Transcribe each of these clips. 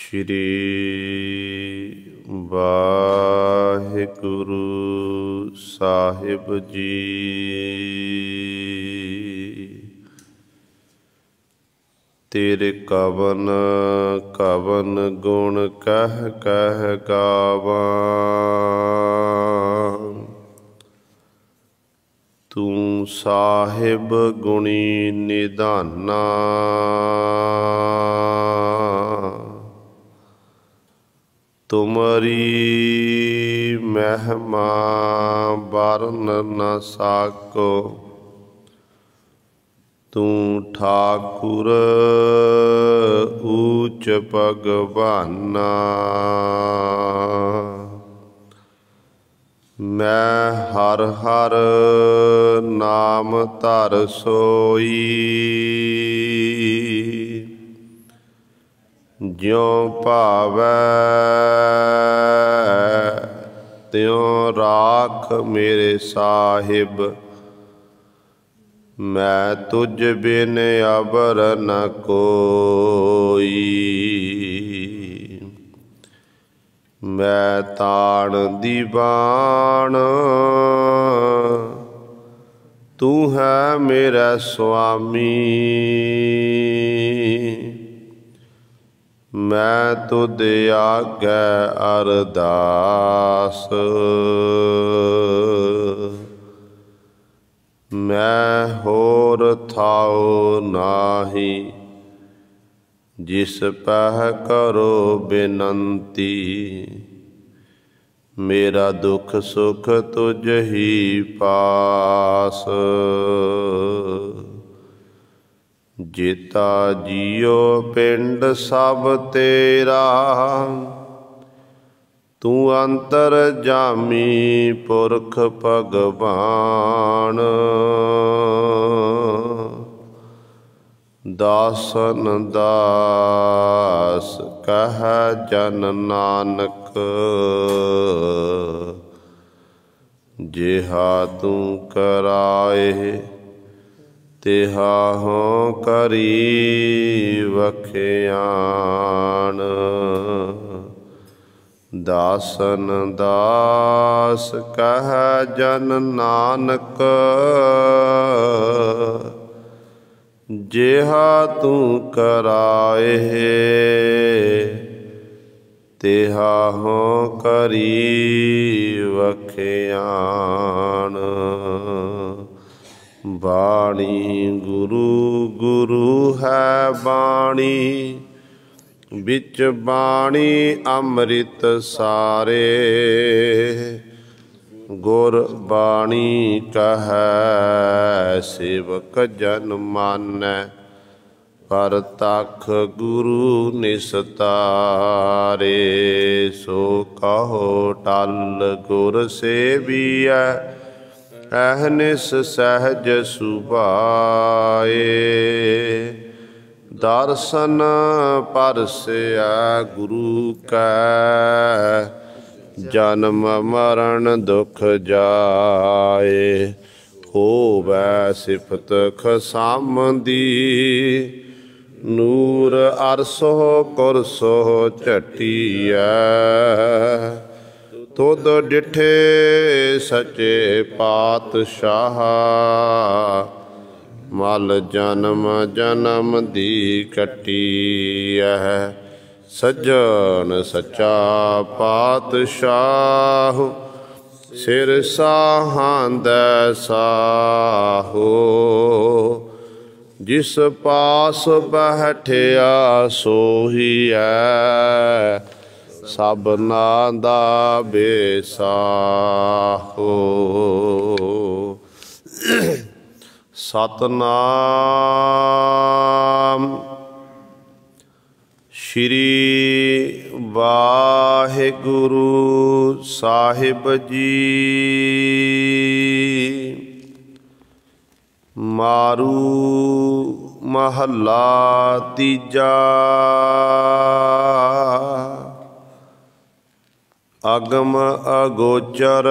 श्री वाहिगुरु साहिब जी। तेरे कवन कवन गुण कह कह गावां, तू साहिब गुणी निधाना। तुमरी महिमा वरन न साको, तू ठाकुर ऊच भगवाना। मैं हर हर नाम धर सोई, ज्यों भावै त्यों राख मेरे साहिब। मैं तुझ बिन अबर न कोई, मैं ताण दीवान तू है मेरा स्वामी। मैं तुद आगे अरदास, मैं होर थाओ नाही, जिस पह करो बेनंती। मेरा दुख सुख तुझ ही पास, जेता जियो पिंड सब तेरा। तू अंतर जामी पुरख भगवान। दासन दास कह जन नानक, जिहा तू कराए तिहा हों करी वखियान। दासन दास कह जन नानक, जिहा तू कराए तिहा हों करी वखियान। बाणी गुरु गुरु है बाणी, बिच बाणी अमृत सारे। गुर बाणी कहै सेवक जन मानै, परतख गुरु निस्तारे। सो कहो टल गुर सेवियै, अहनिस सहज सुभाए। दर्शन परसै गुरु कै, जन्म मरण दुख जाए। होवै सिफत खसामदी, नूर अरसो कुरसो झटिया। तुद डिठे सचे पातशाह, मल जन्म जन्म दी कटिया। सज्जन सच्चा पातशाह, सिर साहांदै साहो। जिस पास बैठिया सोहिया, सबना दा बेसाहो। सतनाम श्री वाहिगुरु साहिब जी। मारू महला तीजा। अगम अगोचर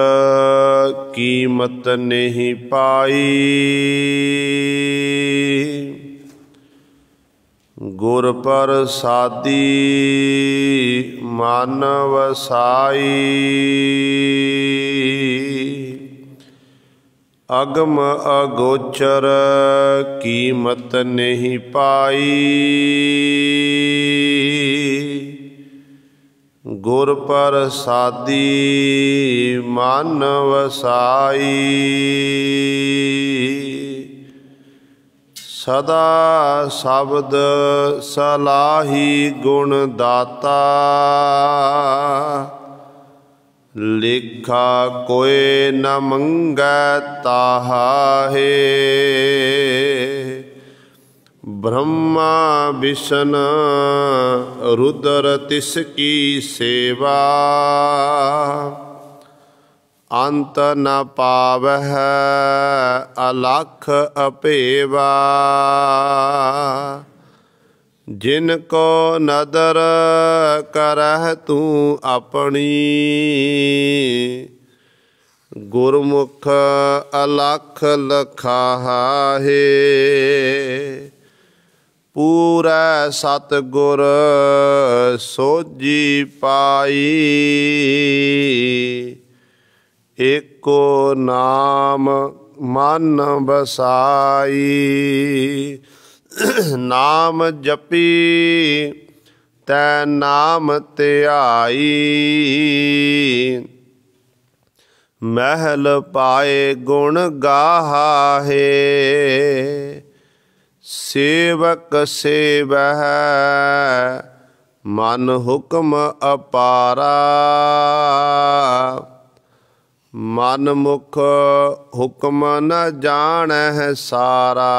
कीमत नहीं पाई, गुर प्रसादी मन वसाई। अगम अगोचर कीमत नहीं पाई। गुर प्रसादी मन वसाई। सदा शब्द सलाही गुण दाता। लेखा कोय न मंगै ताहा है। ब्रह्मा विष्णु रुद्र तिसकी सेवा। अंत न पावह अलख अपेवा। जिनको नदर करह तू अपनी। गुरमुख अलख लखाहा है। पूरा सतगुर सोजी पाई। एको नाम मन बसाई। नाम जपी तै नाम त्याई। महल पाए गुण गाहा है। सेवक सेवह मन हुक्म अपारा। मन मुख हुक्म न जानह सारा।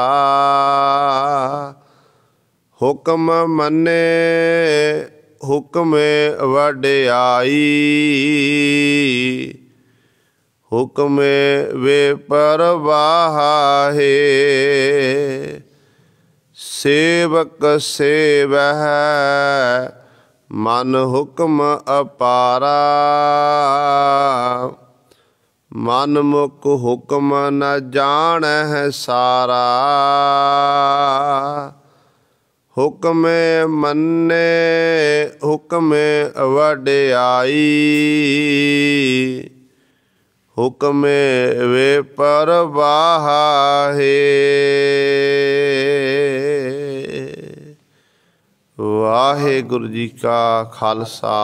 हुक्म मने हुक्म वड्याई। हुक्म वे परवाहा है। सेवक सेवह मन हुक्म अपारा। मन मुख हुक्म न जानह सारा। हुक्म मन्ने हुक्म वड्याई। हुक्म वे परवाहा है। वाहिगुरु जी का खालसा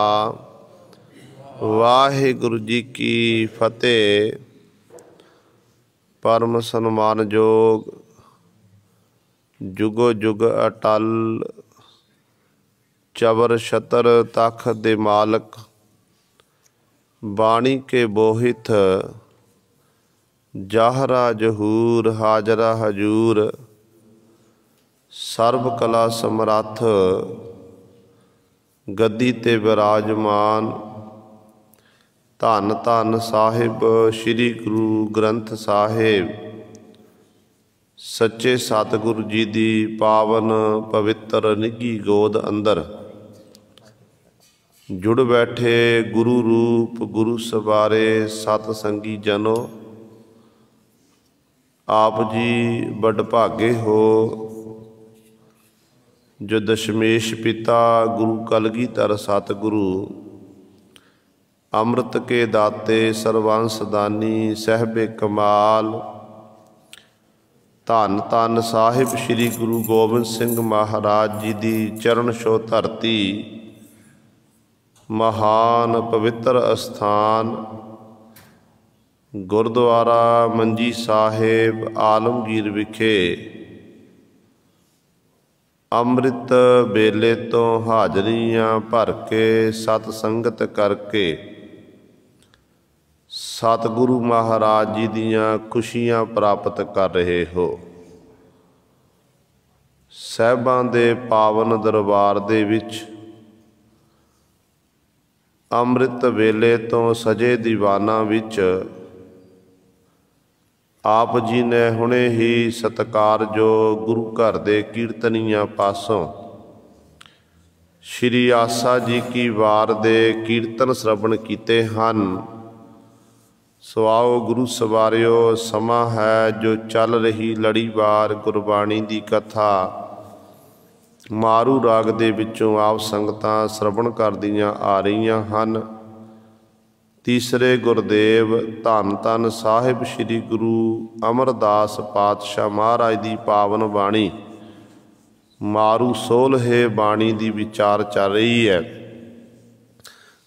वाहिगुरु जी की फतेह। परम सन्मानयोग जुगो जुग अटल चबर छतर तख दे मालक। बाणी के बोहित जाहरा जहूर हाजरा हजूर। सर्व कला समरथ गद्दी ते विराजमान। धन धन साहिब श्री गुरु ग्रंथ साहिब। सच्चे सतगुरु जी दी पावन पवित्र निघी गोद अंदर जुड़ बैठे गुरु रूप गुरु सवारे सत संगी जनो। आप जी बड़ भागे हो जो दशमेश पिता गुरु कलगीधर सतगुरु। अमृत के दाते सर्वांश दानी सहबे कमाल। धन धन साहिब श्री गुरु गोबिंद सिंह महाराज जी दी चरण छो धरती। महान पवित्र अस्थान गुरुद्वारा मंजी साहिब आलमगीर विखे। अमृत बेले तो हाजरियां भर के सत संगत करके सतगुरु महाराज जी दियां खुशियां प्राप्त कर रहे हो। ਸਾਹਿਬਾਂ ਦੇ पावन दरबार दे विच अमृत वेले तो सजे दीवाना विच आप जी ने हुणे ही सत्कारयोग गुरु घर दे कीर्तनियां पासों श्री आसा जी की वार दे कीर्तन श्रवण कीते हन। सो आओ गुरु सवारियो, समा है जो चल रही लड़ीवार गुरबाणी दी कथा मारू राग दे विचों आप संगतां श्रवण करदियां आ रहीआं हन। तीसरे गुरदेव धन धन साहिब श्री गुरु अमरदास पातशाह महाराज की पावन बाणी मारू सोलहे बाणी की विचार चल रही है।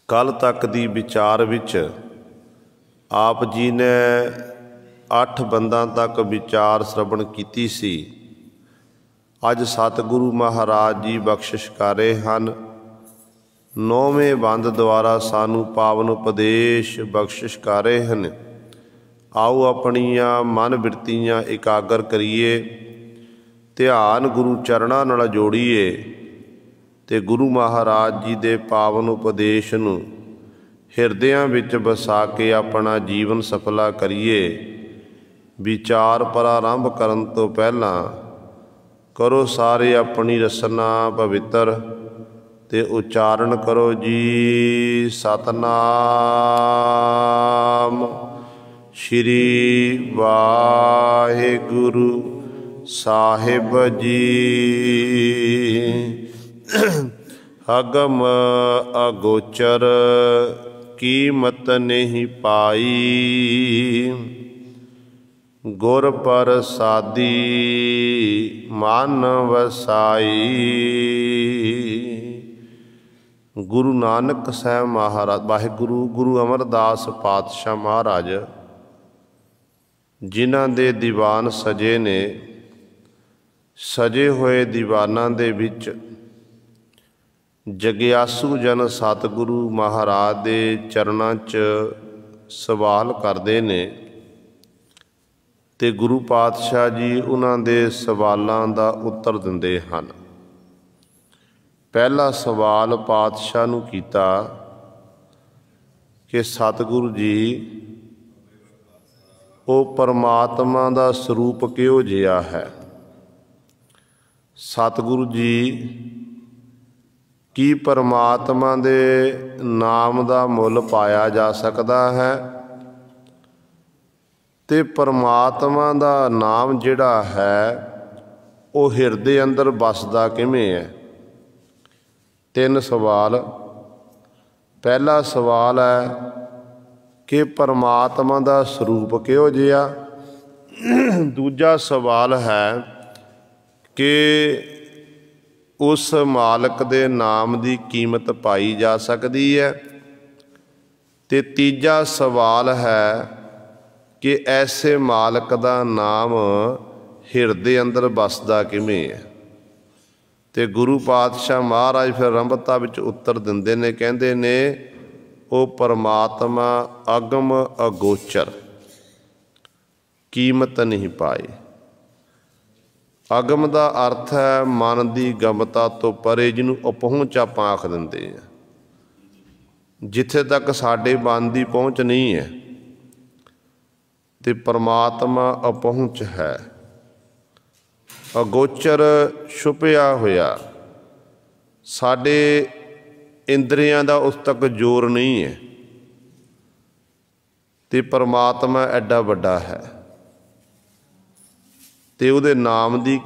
कल तक की विचार विच आप जी ने 8 बंदा तक विचार श्रवण की सी। अज सतगुरु महाराज जी बख्शिश कर रहे हैं। 9वें बंद द्वारा सानू पावन उपदेश बख्शिश कर रहे हैं। आओ अपनियां मन बिरतियां एकागर करिए, ध्यान गुरु चरणां नाल जोड़ीए ते गुरु महाराज जी दे पावन उपदेश नूं हिरदियां विच बसा के अपना जीवन सफला करिए। विचार प्रारंभ करन तो पहला करो सारे अपनी रसना पवित्र ते उच्चारण करो जी सतनाम श्री वाहिगुरु साहिब जी। अगम अगोचर कीमत नहीं पाई, गुर प्रसादी मन वसाई। गुरु नानक साहब महाराज वाहिगुरु गुरु अमरदास पातशाह महाराज जिन्हां दे दीवान सजे ने, सजे हुए दीवानां दे विच जग्यासू जन सतगुरु महाराज दे चरणां च सवाल करदे ने ते गुरु पातशाह जी उन्हां दे सवालां दा उत्तर दिंदे हन। पहला सवाल पातशाह नूं कीता कि सतगुरु जी वो परमात्मा दा स्वरूप किहो जिहा है। सतगुरु जी की परमात्मा दे नाम दा मुल पाया जा सकदा है ते परमात्मा दा नाम जिहड़ा है वो हिरदे अंदर बसदा किवें है। 3 सवाल। पहला सवाल है कि परमात्मा का स्वरूप किहो जिहा। दूजा सवाल है कि उस मालक दे नाम की कीमत पाई जा सकती है। ते तीजा सवाल है कि ऐसे मालक का नाम हिरदे अंदर बसदा किवें है। ते गुरु पातशाह महाराज फिर आरंभता विच उत्तर दिंदे ने, कहंदे ने वो परमात्मा अगम अगोचर कीमत नहीं पाई। अगम का अर्थ है मन की गमता तो परे, जिन्हों अपहुँच आपां आख दिंदे आ, जिथे तक साडे मन की पहुँच नहीं है। ते परमात्मा अपहुँच है। अगोचर छुपिया होया, साडे इंद्रियां दा उस तक जोर नहीं है। ते परमात्मा एडा वड्डा है ते उहदे नाम की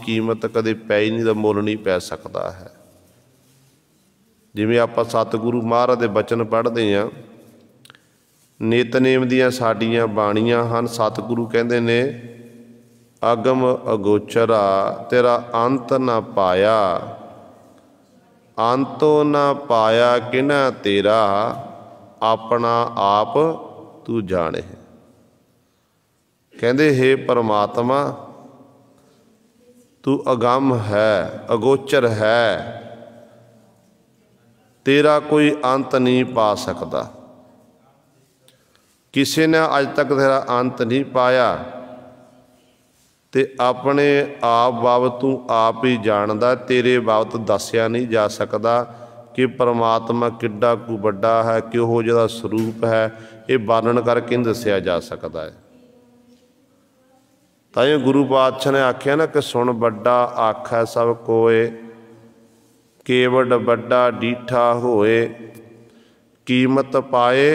कीमत कदे पै ही नहीं, मुल नहीं पै सकता है। जिवें आपां सतगुरु महाराज दे बचन पढ़दे हां, नितनेम दियां साडियां बाणियां हन। सतगुरु कहंदे ने अगम अगोचरा तेरा अंत न पाया, अंतो न पाया किना तेरा, अपना आप तू जाने। कहंदे हे परमात्मा तू अगम है, अगोचर है, तेरा कोई अंत नहीं पा सकता। किसी ने अज तक तेरा अंत नहीं पाया ते अपने आप बाबत तू आप ही जानदा, तेरे बाबत दसिया नहीं जा सकता कि परमात्मा किड्डा कु वड्डा है, किहो जिहा स्वरूप है, ये वर्णन करके नहीं दसिया जा सकता है। ताइयों गुरु पातशाह ने आख्या ना कि सुन वड्डा आखै सब कोय, केवड वड्डा डीठा होए, कीमत पाए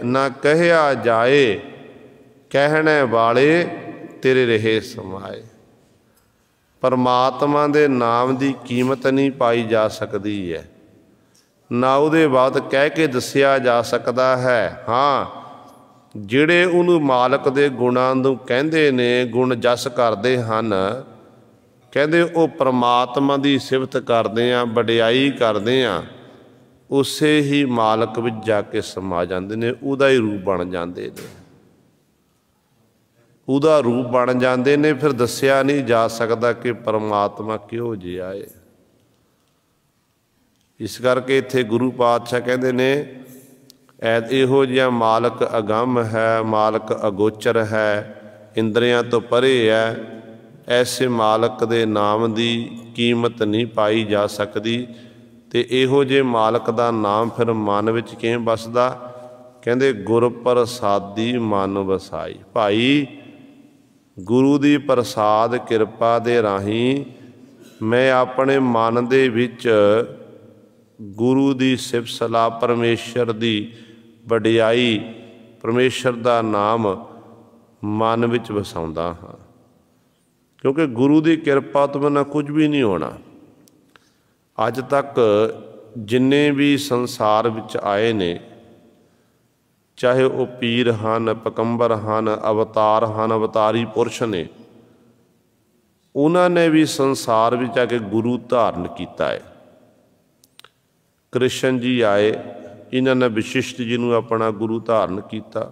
ना कहया जाए, कहने वाले तेरे रहे समाए। परमात्मा दे नाम की कीमत नहीं पाई जा सकती है, ना उहदे बात कह के दसिया जा सकता है। हाँ, जिहड़े उहनूं मालक दे गुणां नूं कहंदे ने, गुण जस करदे हन, कहंदे वो परमात्मा की सिफत करदे आ, वडियाई करदे आ, उसे ही मालक विच जाके समा जाते ने, उहदा ही रूप बन जाते ने, उहदा रूप बन जाते ने। फिर दसिया नहीं जा सकता कि परमात्मा किहो जिहा है। इस करके इत्थे गुरु पातशाह कहते ने इहो जिहा मालक अगम है, मालक अगोचर है, इंद्रियां तो परे है, ऐसे मालक दे नाम की कीमत नहीं पाई जा सकती। तो इहो जे मालक दा नाम फिर मन विच किवें बसदा? कहंदे गुर प्रसादी मन वसाई। भाई गुरु दी प्रसाद किरपा दे राहीं मैं अपने मन दे विच गुरु दी सिफत सलाह, परमेश्वर दी वडियाई, परमेश्वर दा नाम मन विच वसाउंदा हाँ, क्योंकि गुरु की किरपा तो बिना कुछ भी नहीं होना। अज तक जिन्ने भी संसार विच आए ने, चाहे वो पीर हन, पैगंबर हन, अवतार हन, अवतारी पुरुष ने, उन्होंने भी संसार विच आके गुरु धारण किया है। कृष्ण जी आए, इन्होंने विशिष्ट जी नूं अपना गुरु धारण किया।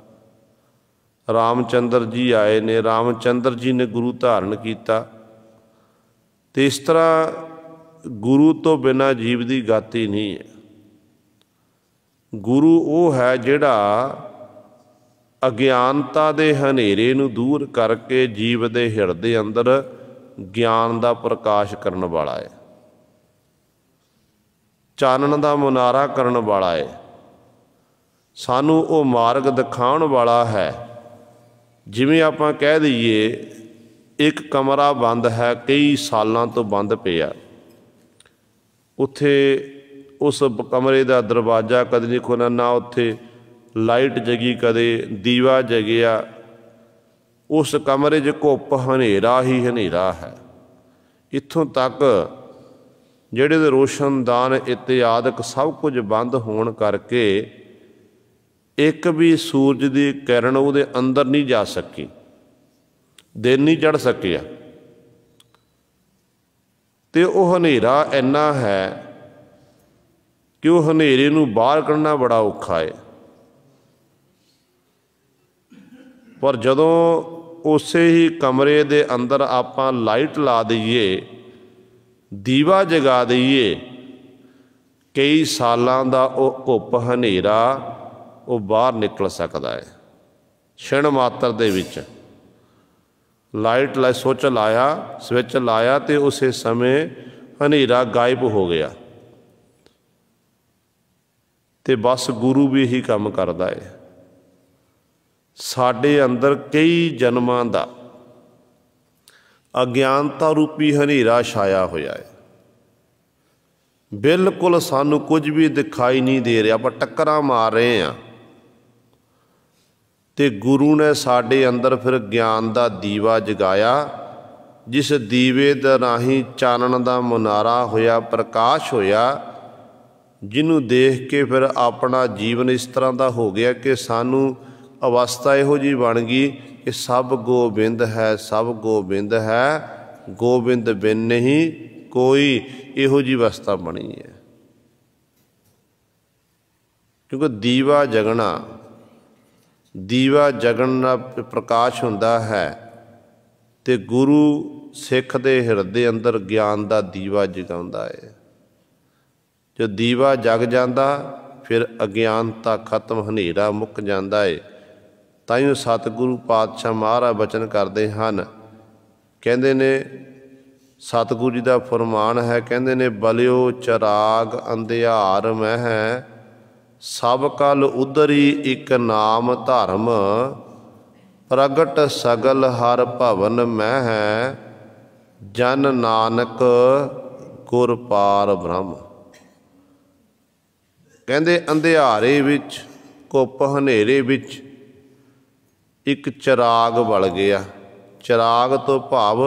रामचंद्र जी आए ने, रामचंद्र जी ने गुरु धारण किया। तो इस तरह गुरु तो बिना जीव की गति नहीं है। गुरु वो है जिहड़ा अज्ञानता दे हनेरे नूं दूर करके जीव दे हिरदे अंदर ज्ञान का प्रकाश करने वाला है, चानण का मुनारा करने वाला है, सानू वो मार्ग दिखाउण वाला है। जिवें आपां कह दईए एक कमरा बंद है, कई सालों तो बंद पिया, उत्थे उस कमरे का दरवाज़ा कदे नहीं खोलना, ना उत्थे लाइट जगी, कदे दीवा जगिया, उस कमरे च घुप हनेरा ही हनेरा है। इत्थों तक जिहड़े रोशनदान इत्यादक सब कुछ बंद होण करके एक भी सूरज की किरण उहदे अंदर नहीं जा सकी, दिन नहीं चढ़ सकिया। तो वह हनेरा इन्ना है कि वह हनेरे नूं बाहर कढ़ना बड़ा औखा है। पर जदों उस ही कमरे दे अंदर आपां लाइट ला दईए, दीवा जगा दईए, कई सालां दा वो घुप हनेरा वो बाहर निकल सकता है। क्षण मात्र दे विच लाइट ला स्विच लाया, स्विच लाया तो उस समय हनेरा गायब हो गया। तो बस गुरु भी यही काम करता है। साडे अंदर कई जन्मां दा अज्ञानता रूपी हनेरा छाया होया है, बिल्कुल सानू कुछ भी दिखाई नहीं दे रहा, आपां टक्करां मार रहे हैं। तो गुरु ने साडे अंदर फिर ज्ञान का दीवा जगाया, जिस दीवे दे राहीं चानण का मुनारा होया, प्रकाश होया, जिन्हों देख के फिर अपना जीवन इस तरह का हो गया कि सानू अवस्था इहो जी बन गई कि सब गोबिंद है, सब गोबिंद है, गोबिंद बिन नहीं कोई, इहो जी अवस्था बनी है। क्योंकि दीवा जगना, दीवा जगन का प्रकाश हुंदा है, तो गुरु सिख दे हिरदे अंदर ज्ञान का दीवा जगाउंदा है। जो दीवा जग जाता फिर अज्ञानता खत्म, हनेरा मुक जाता है। ताइयों सतगुरु पातशाह महाराज बचन करते हैं, कहते ने सतगुरु जी का फरमान है, कहते ने बलियो चराग अंधियार मह सब कल उधरी एक नाम धर्म प्रगट सगल हर भवन मह जन नानक गुर पार ब्रह्म। कहते अंधियारे विच घुप हनेरे विच एक चिराग बल गया। चिराग तो भाव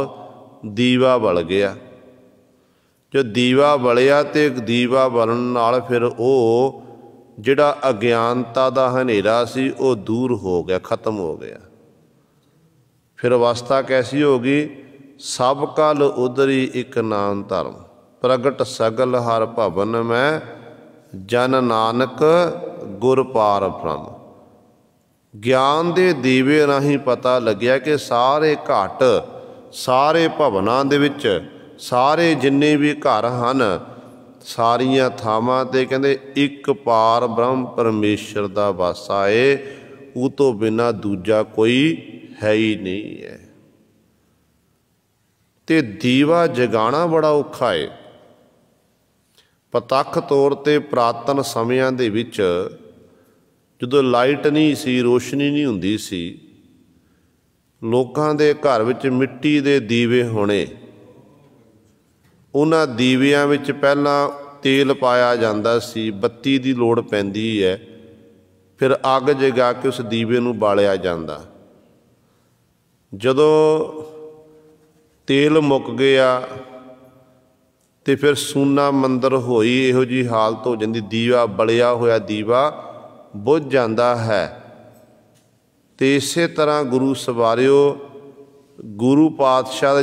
ਦੀਵਾ ਬਲ ਗਿਆ। ਜੋ ਦੀਵਾ ਬਲਿਆ ਤੇ ਦੀਵਾ ਬਲਣ ਨਾਲ ਫਿਰ ਉਹ ਜਿਹੜਾ ਅਗਿਆਨਤਾ ਦਾ ਹਨੇਰਾ ਸੀ ਉਹ ਦੂਰ ਹੋ ਗਿਆ, ਖਤਮ ਹੋ ਗਿਆ। ਫਿਰ ਅਵਸਥਾ ਕੈਸੀ ਹੋ ਗਈ? ਸਭ ਕਲ ਉਦਰੀ ਇੱਕ ਨਾਮ ਧਰਮ, ਪ੍ਰਗਟ ਸਗਲ ਹਰ ਭਵਨ ਮੈਂ, ਜਨ ਨਾਨਕ ਗੁਰ ਪਾਰ ਬ੍ਰਹਮ। ਗਿਆਨ ਦੇ ਦੀਵੇ ਰਾਹੀਂ ਪਤਾ ਲੱਗਿਆ ਕਿ ਸਾਰੇ ਘਟ, ਸਾਰੇ ਭਵਨਾਂ ਦੇ ਵਿੱਚ, ਸਾਰੇ ਜਿੰਨੇ ਵੀ ਘਰ ਹਨ, ਸਾਰੀਆਂ ਥਾਵਾਂ 'ਤੇ ਕਹਿੰਦੇ ਇੱਕ ਪਾਰ ਬ੍ਰਹਮ ਪਰਮੇਸ਼ਰ ਦਾ ਵਾਸਾ ਏ, ਉਹ ਤੋਂ ਬਿਨਾਂ ਦੂਜਾ ਕੋਈ ਹੈ ਹੀ ਨਹੀਂ ਹੈ। ਤੇ ਦੀਵਾ ਜਗਾਉਣਾ ਬੜਾ ਔਖਾ ਏ। ਪ੍ਰਤੱਖ ਤੌਰ 'ਤੇ ਪੁਰਾਤਨ ਸਮਿਆਂ ਦੇ ਵਿੱਚ ਜਦੋਂ ਲਾਈਟ ਨਹੀਂ ਸੀ, ਰੋਸ਼ਨੀ ਨਹੀਂ ਹੁੰਦੀ ਸੀ, ਲੋਕਾਂ ਦੇ ਘਰ ਵਿੱਚ ਮਿੱਟੀ ਦੇ ਦੀਵੇ ਹੋਣੇ। ਉਹਨਾਂ ਦੀਵਿਆਂ ਵਿੱਚ ਪਹਿਲਾਂ ਤੇਲ ਪਾਇਆ ਜਾਂਦਾ ਸੀ, ਬੱਤੀ ਦੀ ਲੋੜ ਪੈਂਦੀ ਹੈ, ਫਿਰ ਅੱਗ ਜਗਾ ਕੇ ਉਸ ਦੀਵੇ ਨੂੰ ਬਾਲਿਆ ਜਾਂਦਾ। ਜਦੋਂ ਤੇਲ ਮੁੱਕ ਗਿਆ ਤੇ ਫਿਰ ਸੂਨਾ ਮੰਦਰ ਹੋਈ, ਇਹੋ ਜਿਹੀ ਹਾਲਤ ਹੋ ਜਾਂਦੀ, ਦੀਵਾ ਬਲਿਆ ਹੋਇਆ ਦੀਵਾ ਬੁੱਝ ਜਾਂਦਾ ਹੈ। ਤੇ ਇਸੇ ਤਰ੍ਹਾਂ ਗੁਰੂ ਸਵਾਰਿਓ, ਗੁਰੂ ਪਾਤਸ਼ਾਹ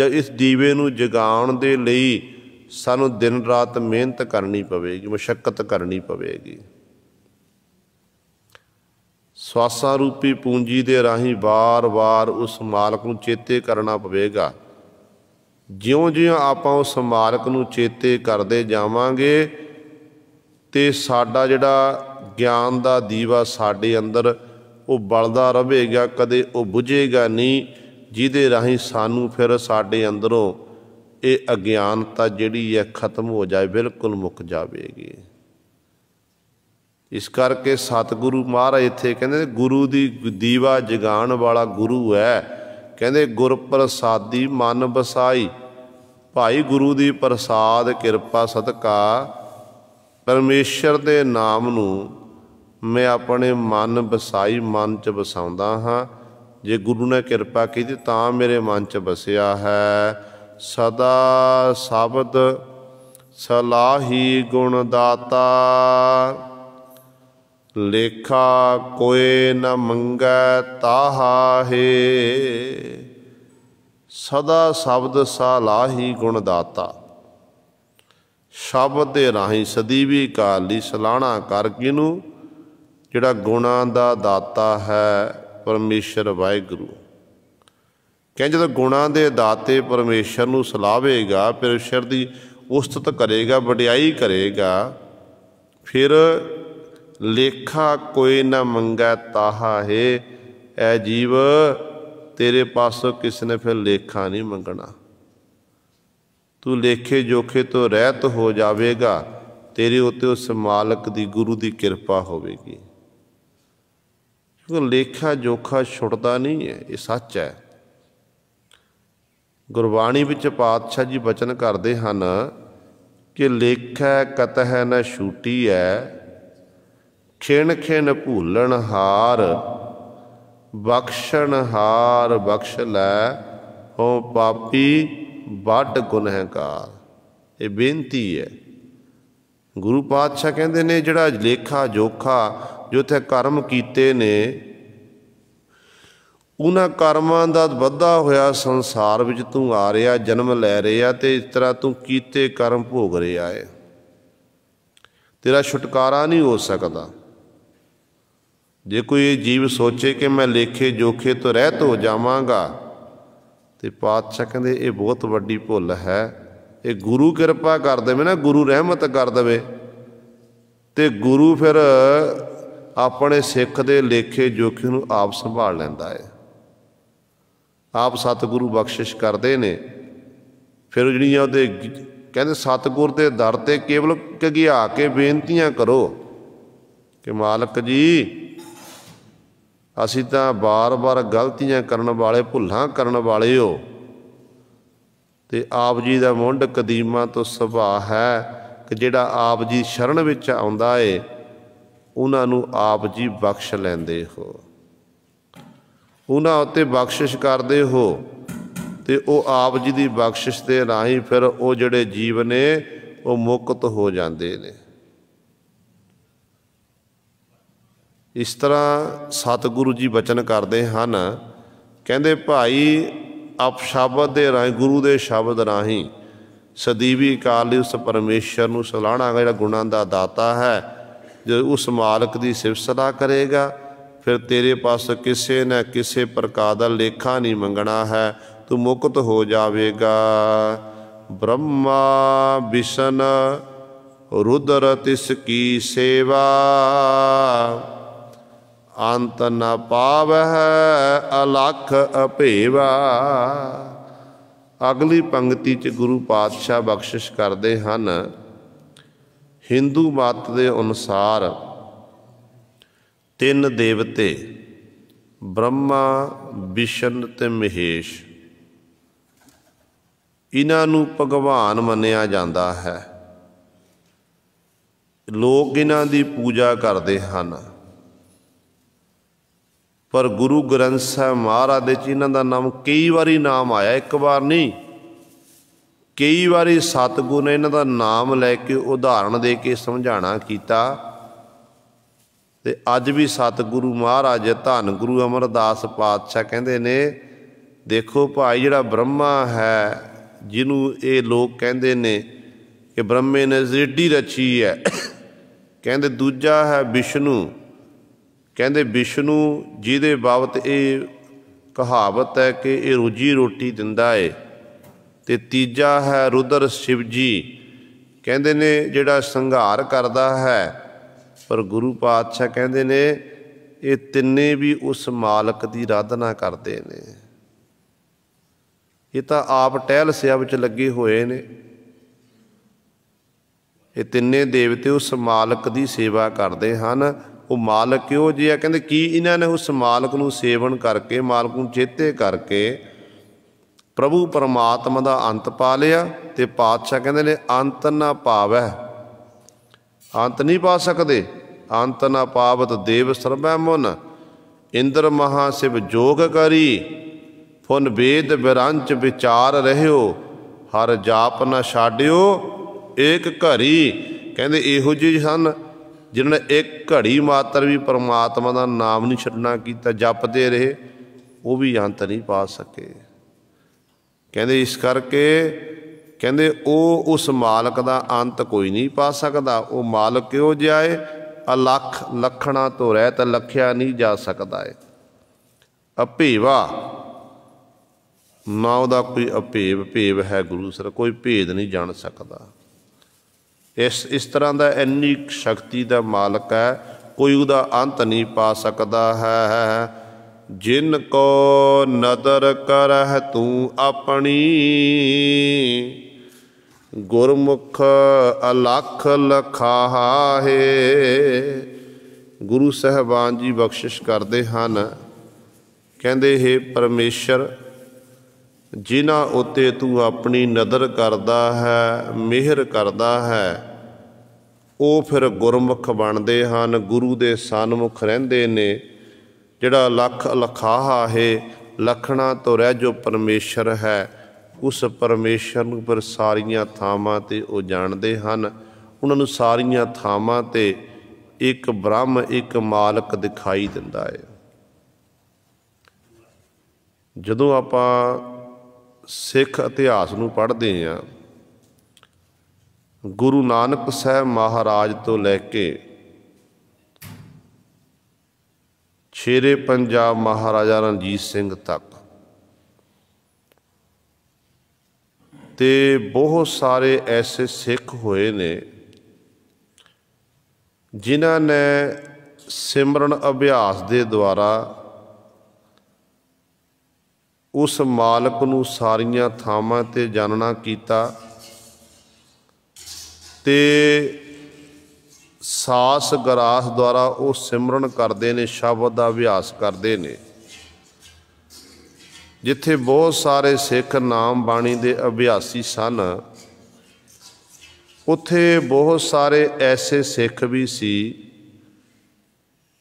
ਇਸ ਦੀਵੇ ਨੂੰ ਜਗਾਉਣ ਦੇ ਲਈ ਸਾਨੂੰ ਦਿਨ ਰਾਤ ਮਿਹਨਤ ਕਰਨੀ ਪਵੇਗੀ, ਮੁਸ਼ੱਕਤ ਕਰਨੀ ਪਵੇਗੀ। ਸਵਾਸਾਂ ਰੂਪੀ ਪੂੰਜੀ ਦੇ ਰਾਹੀਂ ਵਾਰ-ਵਾਰ ਉਸ ਮਾਲਕ ਨੂੰ ਚੇਤੇ ਕਰਨਾ ਪਵੇਗਾ। ਜਿਉਂ-ਜਿਉਂ ਆਪਾਂ ਉਸ ਮਾਲਕ ਨੂੰ ਚੇਤੇ ਕਰਦੇ ਜਾਵਾਂਗੇ ਤੇ ਸਾਡਾ ਜਿਹੜਾ ਗਿਆਨ ਦਾ ਦੀਵਾ ਸਾਡੇ ਅੰਦਰ ਉਹ ਬਲਦਾ ਰਹੇਗਾ, ਕਦੇ ਉਹ ਬੁਝੇਗਾ ਨਹੀਂ, ਜਿਹਦੇ ਰਾਹੀਂ ਸਾਨੂੰ ਫਿਰ ਸਾਡੇ ਅੰਦਰੋਂ ਇਹ ਅਗਿਆਨਤਾ ਜਿਹੜੀ ਹੈ ਖਤਮ ਹੋ ਜਾਏ, ਬਿਲਕੁਲ ਮੁੱਕ ਜਾਵੇਗੀ। ਇਸ ਕਰਕੇ ਸਤਿਗੁਰੂ ਮਹਾਰਾਜ ਇੱਥੇ ਕਹਿੰਦੇ ਗੁਰੂ ਦੀ ਦੀਵਾ ਜਗਾਉਣ ਵਾਲਾ ਗੁਰੂ ਹੈ। ਕਹਿੰਦੇ ਗੁਰ ਪ੍ਰਸਾਦੀ ਮਨ ਵਸਾਈ, ਭਾਈ ਗੁਰੂ ਦੀ ਪ੍ਰਸਾਦ ਕਿਰਪਾ ਸਦਕਾ ਪਰਮੇਸ਼ਰ ਦੇ ਨਾਮ ਨੂੰ ਮੈਂ ਆਪਣੇ ਮਨ ਵਸਾਈ, ਮਨ 'ਚ ਵਸਾਉਂਦਾ ਹਾਂ। ਜੇ ਗੁਰੂ ਨੇ ਕਿਰਪਾ ਕੀਤੀ ਤਾਂ ਮੇਰੇ ਮਨ 'ਚ ਵਸਿਆ ਹੈ। ਸਦਾ ਸ਼ਬਦ ਸਲਾਹੀ ਗੁਣ ਦਾਤਾ, ਲੇਖਾ ਕੋਇ ਨ ਮੰਗੈ ਤਾਹਾ ਹੈ। ਸਦਾ ਸ਼ਬਦ ਸਲਾਹੀ ਗੁਣ ਦਾਤਾ, ਸ਼ਬਦ ਦੇ ਰਾਹੀਂ ਸਦੀਵੀ ਕਾਲ ਲਈ ਸਲਾਹਣਾ ਕਰ ਕਿਹਨੂੰ? ਜਿਹੜਾ ਗੁਣਾਂ ਦਾ ਦਾਤਾ ਹੈ ਪਰਮੇਸ਼ਰ ਵਾਹਿਗੁਰੂ। ਕਹਿੰਦੇ ਜਦੋਂ ਗੁਣਾਂ ਦੇ ਦਾਤੇ ਪਰਮੇਸ਼ਰ ਨੂੰ ਸਲਾਹੇਗਾ, ਪਰਮੇਸ਼ਰ ਦੀ ਉਸਤਤ ਕਰੇਗਾ, ਵਡਿਆਈ ਕਰੇਗਾ, ਫਿਰ ਲੇਖਾ ਕੋਈ ਨਾ ਮੰਗੈ ਤਾਹਾ ਹੈ। ਐ ਜੀਵ ਤੇਰੇ ਪਾਸੋਂ ਕਿਸੇ ਨੇ ਫਿਰ ਲੇਖਾ ਨਹੀਂ ਮੰਗਣਾ, ਤੂੰ ਲੇਖੇ ਜੋਖੇ ਤੋਂ ਰਹਿਤ ਹੋ ਜਾਵੇਗਾ। ਤੇਰੇ ਉੱਤੇ ਉਸ ਮਾਲਕ ਦੀ, ਗੁਰੂ ਦੀ ਕਿਰਪਾ ਹੋਵੇਗੀ। ਕਿਉਂਕਿ ਲੇਖਾ ਜੋਖਾ ਛੁੱਟਦਾ ਨਹੀਂ ਹੈ, ਇਹ ਸੱਚ ਹੈ। ਗੁਰਬਾਣੀ ਵਿੱਚ ਪਾਤਸ਼ਾਹ ਜੀ ਬਚਨ ਕਰਦੇ ਹਨ ਕਿ ਲੇਖੈ ਕਤਹਿ ਨ ਛੂਟੀ ਹੈ, ਖਿਣ ਖਿਣ ਭੂਲਣ ਹਾਰ, ਬਖਸ਼ਣ ਹਾਰ ਬਖਸ਼ ਲੈ, ਹੋ ਪਾਪੀ ਵੱਡ ਗੁਨਹਗਾਰ। ਇਹ ਬੇਨਤੀ ਹੈ। ਗੁਰੂ ਪਾਤਸ਼ਾਹ ਕਹਿੰਦੇ ਨੇ ਜਿਹੜਾ ਲੇਖਾ ਜੋਖਾ ਜੋ ਉੱਥੇ ਕਰਮ ਕੀਤੇ ਨੇ, ਉਹਨਾਂ ਕਰਮਾਂ ਦਾ ਵੱਧਾ ਹੋਇਆ ਸੰਸਾਰ ਵਿੱਚ ਤੂੰ ਆ ਰਿਹਾ, ਜਨਮ ਲੈ ਰਿਹਾ, ਤੇ ਇਸ ਤਰ੍ਹਾਂ ਤੂੰ ਕੀਤੇ ਕਰਮ ਭੋਗ ਰਿਹਾ ਹੈ। ਤੇਰਾ ਛੁਟਕਾਰਾ ਨਹੀਂ ਹੋ ਸਕਦਾ। ਜੇ ਕੋਈ ਇਹ ਜੀਵ ਸੋਚੇ ਕਿ ਮੈਂ ਲੇਖੇ ਜੋਖੇ ਤੋਂ ਰਹਿਤ ਹੋ ਜਾਵਾਂਗਾ, ਤੇ ਪਾਤਸ਼ਾਹ ਕਹਿੰਦੇ ਇਹ ਬਹੁਤ ਵੱਡੀ ਭੁੱਲ ਹੈ। ਇਹ ਗੁਰੂ ਕਿਰਪਾ ਕਰ ਦੇਵੇ ਨਾ, ਗੁਰੂ ਰਹਿਮਤ ਕਰ ਦੇਵੇ, ਤੇ ਗੁਰੂ ਫਿਰ ਆਪਣੇ ਸਿੱਖ ਦੇ ਲੇਖੇ ਜੋਖੇ ਨੂੰ ਆਪ ਸੰਭਾਲ ਲੈਂਦਾ ਹੈ। ਆਪ ਸਤਿਗੁਰੂ ਬਖਸ਼ਿਸ਼ ਕਰਦੇ ਨੇ। ਫਿਰ ਜਿਹੜੀਆਂ ਉਹਦੇ ਕਹਿੰਦੇ ਸਤਿਗੁਰ ਦੇ ਦਰ 'ਤੇ ਕੇਵਲ ਘਗਿਆ ਕੇ ਬੇਨਤੀਆਂ ਕਰੋ ਕਿ ਮਾਲਕ ਜੀ ਅਸੀਂ ਤਾਂ ਬਾਰ-ਬਾਰ ਗਲਤੀਆਂ ਕਰਨ ਵਾਲੇ, ਭੁੱਲਾਂ ਕਰਨ ਵਾਲੇ ਹੋ, ਤੇ ਆਪ ਜੀ ਦਾ ਮੁੰਡ ਕਦੀਮਾਂ ਤੋਂ ਸੁਭਾਅ ਹੈ ਕਿ ਜਿਹੜਾ ਆਪ ਜੀ ਸ਼ਰਨ ਵਿੱਚ ਆਉਂਦਾ ਏ ਉਹਨਾਂ ਨੂੰ ਆਪ ਜੀ ਬਖਸ਼ ਲੈਂਦੇ ਹੋ, ਉਹਨਾਂ ਉੱਤੇ ਬਖਸ਼ਿਸ਼ ਕਰਦੇ ਹੋ। ਤੇ ਉਹ ਆਪ ਜੀ ਦੀ ਬਖਸ਼ਿਸ਼ ਦੇ ਰਾਹੀਂ ਫਿਰ ਉਹ ਜਿਹੜੇ ਜੀਵ ਨੇ ਉਹ ਮੁਕਤ ਹੋ ਜਾਂਦੇ ਨੇ। ਇਸ ਤਰ੍ਹਾਂ ਸਤਿਗੁਰੂ ਜੀ ਬਚਨ ਕਰਦੇ ਹਨ, ਕਹਿੰਦੇ ਭਾਈ ਆਪ ਸ਼ਬਦ ਦੇ ਰਾਹੀਂ, ਗੁਰੂ ਦੇ ਸ਼ਬਦ ਰਾਹੀਂ ਸਦੀਵੀ ਕਾਲ ਲਈ ਉਸ ਪਰਮੇਸ਼ਰ ਨੂੰ ਸਲਾਹਣਾ, ਜਿਹੜਾ ਗੁਣਾਂ ਦਾ ਦਾਤਾ ਹੈ, ਜੇ ਉਸ ਮਾਲਕ ਦੀ ਸਿਫਤ ਸਲਾਹ ਕਰੇਗਾ ਫਿਰ ਤੇਰੇ ਪਾਸ ਕਿਸੇ ਨਾ ਕਿਸੇ ਪ੍ਰਕਾਰ ਦਾ ਲੇਖਾ ਨਹੀਂ ਮੰਗਣਾ ਹੈ, ਤੂੰ ਮੁਕਤ ਹੋ ਜਾਵੇਗਾ। ਬ੍ਰਹਮਾ ਵਿਸ਼ਨ ਰੁਦਰ ਤਿਸ ਕੀ ਸੇਵਾ, ਅੰਤ ਨ ਪਾਵਹਿ ਅਲਖ ਅਭੇਵਾ। ਅਗਲੀ ਪੰਕਤੀ 'ਚ ਗੁਰੂ ਪਾਤਸ਼ਾਹ ਬਖਸ਼ਿਸ਼ ਕਰਦੇ ਹਨ, ਹਿੰਦੂ ਮਤ ਦੇ ਅਨੁਸਾਰ 3 ਦੇਵਤੇ ਬ੍ਰਹਮਾ, ਵਿਸ਼ਨ ਤੇ ਮਹੇਸ਼, ਇਹਨਾਂ ਨੂੰ ਭਗਵਾਨ ਮੰਨਿਆ ਜਾਂਦਾ ਹੈ। ਲੋਕ ਇਹਨਾਂ ਦੀ ਪੂਜਾ ਕਰਦੇ ਹਨ, ਪਰ ਗੁਰੂ ਗ੍ਰੰਥ ਸਾਹਿਬ ਮਹਾਰਾਜ ਦੇ 'ਚ ਇਹਨਾਂ ਦਾ ਨਾਮ ਕਈ ਵਾਰੀ ਨਾਮ ਆਇਆ, ਇੱਕ ਵਾਰ ਨਹੀਂ, ਕਈ ਵਾਰੀ ਸਤਿਗੁਰੂ ਨੇ ਇਹਨਾਂ ਦਾ ਨਾਮ ਲੈ ਕੇ ਉਦਾਹਰਣ ਦੇ ਕੇ ਸਮਝਾਉਣਾ ਕੀਤਾ। ਤੇ ਅੱਜ ਵੀ ਸਤਿਗੁਰੂ ਮਹਾਰਾਜ ਧੰਨ ਗੁਰੂ ਅਮਰਦਾਸ ਪਾਤਸ਼ਾਹ ਕਹਿੰਦੇ ਨੇ, ਦੇਖੋ ਭਾਈ ਜਿਹੜਾ ਬ੍ਰਹਮਾ ਹੈ, ਜਿਹਨੂੰ ਇਹ ਲੋਕ ਕਹਿੰਦੇ ਨੇ ਕਿ ਬ੍ਰਹਮੇ ਨੇ ਸ੍ਰਿਸ਼ਟੀ ਰਚੀ ਹੈ, ਕਹਿੰਦੇ ਦੂਜਾ ਹੈ ਵਿਸ਼ਨੂੰ, ਕਹਿੰਦੇ ਵਿਸ਼ਨੂੰ ਜਿਹਦੇ ਬਾਬਤ ਇਹ ਕਹਾਵਤ ਹੈ ਕਿ ਇਹ ਰੋਜੀ ਰੋਟੀ ਦਿੰਦਾ ਏ। ਤੇ ਤੀਜਾ ਹੈ ਰੁਦਰ ਸ਼ਿਵ ਜੀ, ਕਹਿੰਦੇ ਨੇ ਜਿਹੜਾ ਸੰਘਾਰ ਕਰਦਾ ਹੈ। ਪਰ ਗੁਰੂ ਪਾਤਸ਼ਾਹ ਕਹਿੰਦੇ ਨੇ ਇਹ ਤਿੰਨੇ ਵੀ ਉਸ ਮਾਲਕ ਦੀ ਆਰਾਧਨਾ ਕਰਦੇ ਨੇ। ਇਹ ਤਾਂ ਆਪ ਟਹਿਲ ਸਿਆ ਵਿੱਚ ਲੱਗੇ ਹੋਏ ਨੇ। ਇਹ ਤਿੰਨੇ ਦੇਵਤੇ ਉਸ ਮਾਲਕ ਦੀ ਸੇਵਾ ਕਰਦੇ ਹਨ। ਉਹ ਮਾਲਕ ਕਿਹੋ ਜਿਹਾ, ਕਹਿੰਦੇ ਕੀ ਇਹਨਾਂ ਨੇ ਉਸ ਮਾਲਕ ਨੂੰ ਸੇਵਨ ਕਰਕੇ, ਮਾਲਕ ਨੂੰ ਚੇਤੇ ਕਰਕੇ ਪ੍ਰਭੂ ਪਰਮਾਤਮਾ ਦਾ ਅੰਤ ਪਾ ਲਿਆ। ਤੇ ਪਾਤਸ਼ਾਹ ਕਹਿੰਦੇ ਨੇ ਅੰਤ ਨਾ ਪਾਵੈ, ਅੰਤ ਨਹੀਂ ਪਾ ਸਕਦੇ। ਅੰਤ ਨਾ ਪਾਵਤ ਦੇਵ ਸਰਬੈ ਮੁਨ, ਇੰਦਰ ਮਹਾ ਸ਼ਿਵ ਜੋਗ ਕਰੀ, ਫੁਨ ਵੇਦ ਬਿਰੰਚ ਵਿਚਾਰ ਰਹਿਓ, ਹਰ ਜਾਪ ਨਾ ਛਾਡਿਓ ਏਕ ਘੜੀ। ਕਹਿੰਦੇ ਇਹੋ ਜਿਹੇ ਸਨ ਜਿਨ੍ਹਾਂ ਨੇ ਇੱਕ ਘੜੀ ਮਾਤਰ ਵੀ ਪਰਮਾਤਮਾ ਦਾ ਨਾਮ ਨਹੀਂ ਛੱਡਣਾ ਕੀਤਾ, ਜਪਦੇ ਰਹੇ, ਉਹ ਵੀ ਅੰਤ ਨਹੀਂ ਪਾ ਸਕੇ। ਕਹਿੰਦੇ ਇਸ ਕਰਕੇ ਕਹਿੰਦੇ ਉਹ ਉਸ ਮਾਲਕ ਦਾ ਅੰਤ ਕੋਈ ਨਹੀਂ ਪਾ ਸਕਦਾ। ਉਹ ਮਾਲਕ ਕਿਹੋ ਜਿਹਾ ਏ, ਅਲੱਖ ਲੱਖਣਾ ਤੋਂ ਰਹਿਤ, ਲੱਖਿਆ ਨਹੀਂ ਜਾ ਸਕਦਾ ਏ। ਅਭੇਵਾ, ਨਾ ਉਹਦਾ ਕੋਈ ਅਭੇਵ, ਭੇਵ ਹੈ ਗੁਰੂ ਸਰ, ਕੋਈ ਭੇਦ ਨਹੀਂ ਜਾਣ ਸਕਦਾ। ਇਸ ਤਰ੍ਹਾਂ ਦਾ ਇੰਨੀ ਸ਼ਕਤੀ ਦਾ ਮਾਲਕ ਹੈ, ਕੋਈ ਉਹਦਾ ਅੰਤ ਨਹੀਂ ਪਾ ਸਕਦਾ ਹੈ। ਜਿਨ ਕੋ ਨਦਰ ਕਰਹਿ ਤੂੰ ਆਪਣੀ, ਗੁਰਮੁਖ ਅਲਖ ਲਖਾਹੇ। ਗੁਰੂ ਸਾਹਿਬਾਨ ਜੀ ਬਖਸ਼ਿਸ਼ ਕਰਦੇ ਹਨ, ਕਹਿੰਦੇ ਹੇ ਪਰਮੇਸ਼ਰ, ਜਿਨ੍ਹਾਂ ਉੱਤੇ ਤੂੰ ਆਪਣੀ ਨਦਰ ਕਰਦਾ ਹੈ, ਮਿਹਰ ਕਰਦਾ ਹੈ, ਉਹ ਫਿਰ ਗੁਰਮੁਖ ਬਣਦੇ ਹਨ, ਗੁਰੂ ਦੇ ਸਨਮੁਖ ਰਹਿੰਦੇ ਨੇ। ਜਿਹੜਾ ਲੱਖ ਲਖਾਹਾ ਹੈ, ਲੱਖਣਾ ਤੋਂ ਰਹਿ ਜੋ ਪਰਮੇਸ਼ਰ ਹੈ, ਉਸ ਪਰਮੇਸ਼ਰ ਨੂੰ ਫਿਰ ਸਾਰੀਆਂ ਥਾਵਾਂ 'ਤੇ ਉਹ ਜਾਣਦੇ ਹਨ। ਉਹਨਾਂ ਨੂੰ ਸਾਰੀਆਂ ਥਾਵਾਂ 'ਤੇ ਇੱਕ ਬ੍ਰਹਮ, ਇੱਕ ਮਾਲਕ ਦਿਖਾਈ ਦਿੰਦਾ ਹੈ। ਜਦੋਂ ਆਪਾਂ ਸਿੱਖ ਇਤਿਹਾਸ ਨੂੰ ਪੜ੍ਹਦੇ ਹਾਂ, ਗੁਰੂ ਨਾਨਕ ਸਾਹਿਬ ਮਹਾਰਾਜ ਤੋਂ ਲੈ ਕੇ ਸ਼ੇਰੇ ਪੰਜਾਬ ਮਹਾਰਾਜਾ ਰਣਜੀਤ ਸਿੰਘ ਤੱਕ, ਤੇ ਬਹੁਤ ਸਾਰੇ ਐਸੇ ਸਿੱਖ ਹੋਏ ਨੇ ਜਿਨ੍ਹਾਂ ਨੇ ਸਿਮਰਨ ਅਭਿਆਸ ਦੇ ਦੁਆਰਾ ਉਸ ਮਾਲਕ ਨੂੰ ਸਾਰੀਆਂ ਥਾਵਾਂ 'ਤੇ ਜਾਣਨਾ ਕੀਤਾ ਤੇ ਸਾਸ ਗਰਾਸ ਦੁਆਰਾ ਉਹ ਸਿਮਰਨ ਕਰਦੇ ਨੇ, ਸ਼ਬਦ ਦਾ ਅਭਿਆਸ ਕਰਦੇ ਨੇ। ਜਿੱਥੇ ਬਹੁਤ ਸਾਰੇ ਸਿੱਖ ਨਾਮ ਬਾਣੀ ਦੇ ਅਭਿਆਸੀ ਸਨ, ਉੱਥੇ ਬਹੁਤ ਸਾਰੇ ਐਸੇ ਸਿੱਖ ਵੀ ਸੀ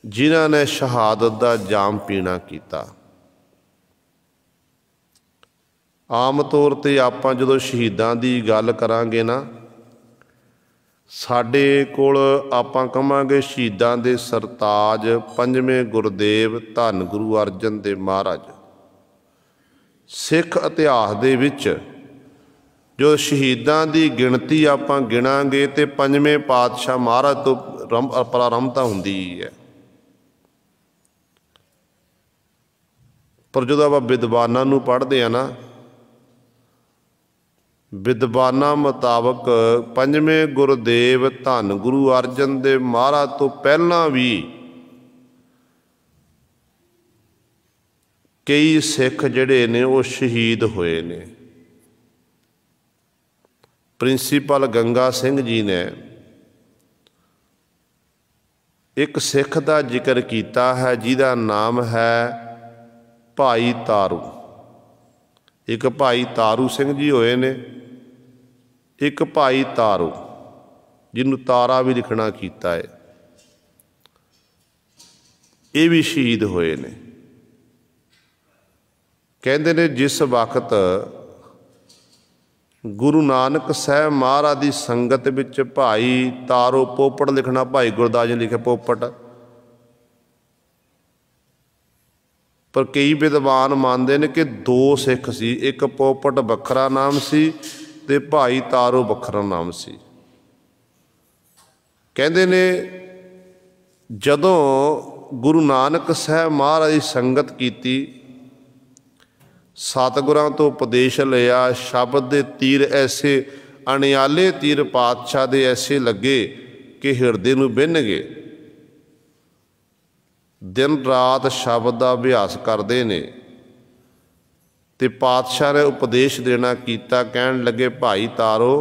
ਜਿਨ੍ਹਾਂ ਨੇ ਸ਼ਹਾਦਤ ਦਾ ਜਾਮ ਪੀਣਾ ਕੀਤਾ। ਆਮ ਤੌਰ 'ਤੇ ਆਪਾਂ ਜਦੋਂ ਸ਼ਹੀਦਾਂ ਦੀ ਗੱਲ ਕਰਾਂਗੇ ਨਾ, ਸਾਡੇ ਕੋਲ ਆਪਾਂ ਕਹਾਂਗੇ ਸ਼ਹੀਦਾਂ ਦੇ ਸਰਤਾਜ ਪੰਜਵੇਂ ਗੁਰਦੇਵ ਧੰਨ ਗੁਰੂ ਅਰਜਨ ਦੇਵ ਮਹਾਰਾਜ। ਸਿੱਖ ਇਤਿਹਾਸ ਦੇ ਵਿੱਚ ਜੋ ਸ਼ਹੀਦਾਂ ਦੀ ਗਿਣਤੀ ਆਪਾਂ ਗਿਣਾਂਗੇ ਤੇ ਪੰਜਵੇਂ ਪਾਤਸ਼ਾਹ ਮਹਾਰਾਜ ਤੋਂ ਪ੍ਰਾਰੰਭਤਾ ਹੁੰਦੀ ਹੈ। ਪਰ ਜਦੋਂ ਆਪਾਂ ਵਿਦਵਾਨਾਂ ਨੂੰ ਪੜ੍ਹਦੇ ਆ ਨਾ, ਵਿਦਵਾਨਾਂ ਮੁਤਾਬਕ ਪੰਜਵੇਂ ਗੁਰਦੇਵ ਧੰਨ ਗੁਰੂ ਅਰਜਨ ਦੇਵ ਮਹਾਰਾਜ ਤੋਂ ਪਹਿਲਾਂ ਵੀ ਕਈ ਸਿੱਖ ਜਿਹੜੇ ਨੇ ਉਹ ਸ਼ਹੀਦ ਹੋਏ ਨੇ। ਪ੍ਰਿੰਸੀਪਲ ਗੰਗਾ ਸਿੰਘ ਜੀ ਨੇ ਇੱਕ ਸਿੱਖ ਦਾ ਜ਼ਿਕਰ ਕੀਤਾ ਹੈ ਜਿਹਦਾ ਨਾਮ ਹੈ ਭਾਈ ਤਾਰੂ। ਇੱਕ ਭਾਈ ਤਾਰੂ ਸਿੰਘ ਜੀ ਹੋਏ ਨੇ, ਇੱਕ ਭਾਈ ਤਾਰੂ ਜਿਹਨੂੰ ਤਾਰਾ ਵੀ ਲਿਖਣਾ ਕੀਤਾ ਹੈ, ਇਹ ਵੀ ਸ਼ਹੀਦ ਹੋਏ ਨੇ। ਕਹਿੰਦੇ ਨੇ ਜਿਸ ਵਕਤ ਗੁਰੂ ਨਾਨਕ ਸਾਹਿਬ ਮਹਾਰਾਜ ਦੀ ਸੰਗਤ ਵਿੱਚ ਭਾਈ ਤਾਰੂ ਪੋਪਟ ਲਿਖਣਾ, ਭਾਈ ਗੁਰਦਾਸ ਜੀ ਲਿਖੇ ਪੋਪਟ, ਪਰ ਕਈ ਵਿਦਵਾਨ ਮੰਨਦੇ ਨੇ ਕਿ ਦੋ ਸਿੱਖ ਸੀ, ਇੱਕ ਪੋਪਟ ਵੱਖਰਾ ਨਾਮ ਸੀ ਤੇ ਭਾਈ ਤਾਰੂ ਵੱਖਰਾ ਨਾਮ ਸੀ। ਕਹਿੰਦੇ ਨੇ ਜਦੋਂ ਗੁਰੂ ਨਾਨਕ ਸਾਹਿਬ ਮਹਾਰਾਜ ਦੀ ਸੰਗਤ ਕੀਤੀ, ਸਤਿਗੁਰਾਂ ਤੋਂ ਉਪਦੇਸ਼ ਲਿਆ, ਸ਼ਬਦ ਦੇ ਤੀਰ ਐਸੇ ਅਣਿਆਲੇ ਤੀਰ ਪਾਤਸ਼ਾਹ ਦੇ ਐਸੇ ਲੱਗੇ ਕਿ ਹਿਰਦੇ ਨੂੰ ਵਿੰਨ੍ਹ ਗਏ। ਦਿਨ ਰਾਤ ਸ਼ਬਦ ਦਾ ਅਭਿਆਸ ਕਰਦੇ ਨੇ ਤੇ ਪਾਤਸ਼ਾਹ ਨੇ ਉਪਦੇਸ਼ ਦੇਣਾ ਕੀਤਾ। ਕਹਿਣ ਲੱਗੇ, ਭਾਈ ਤਾਰੋ,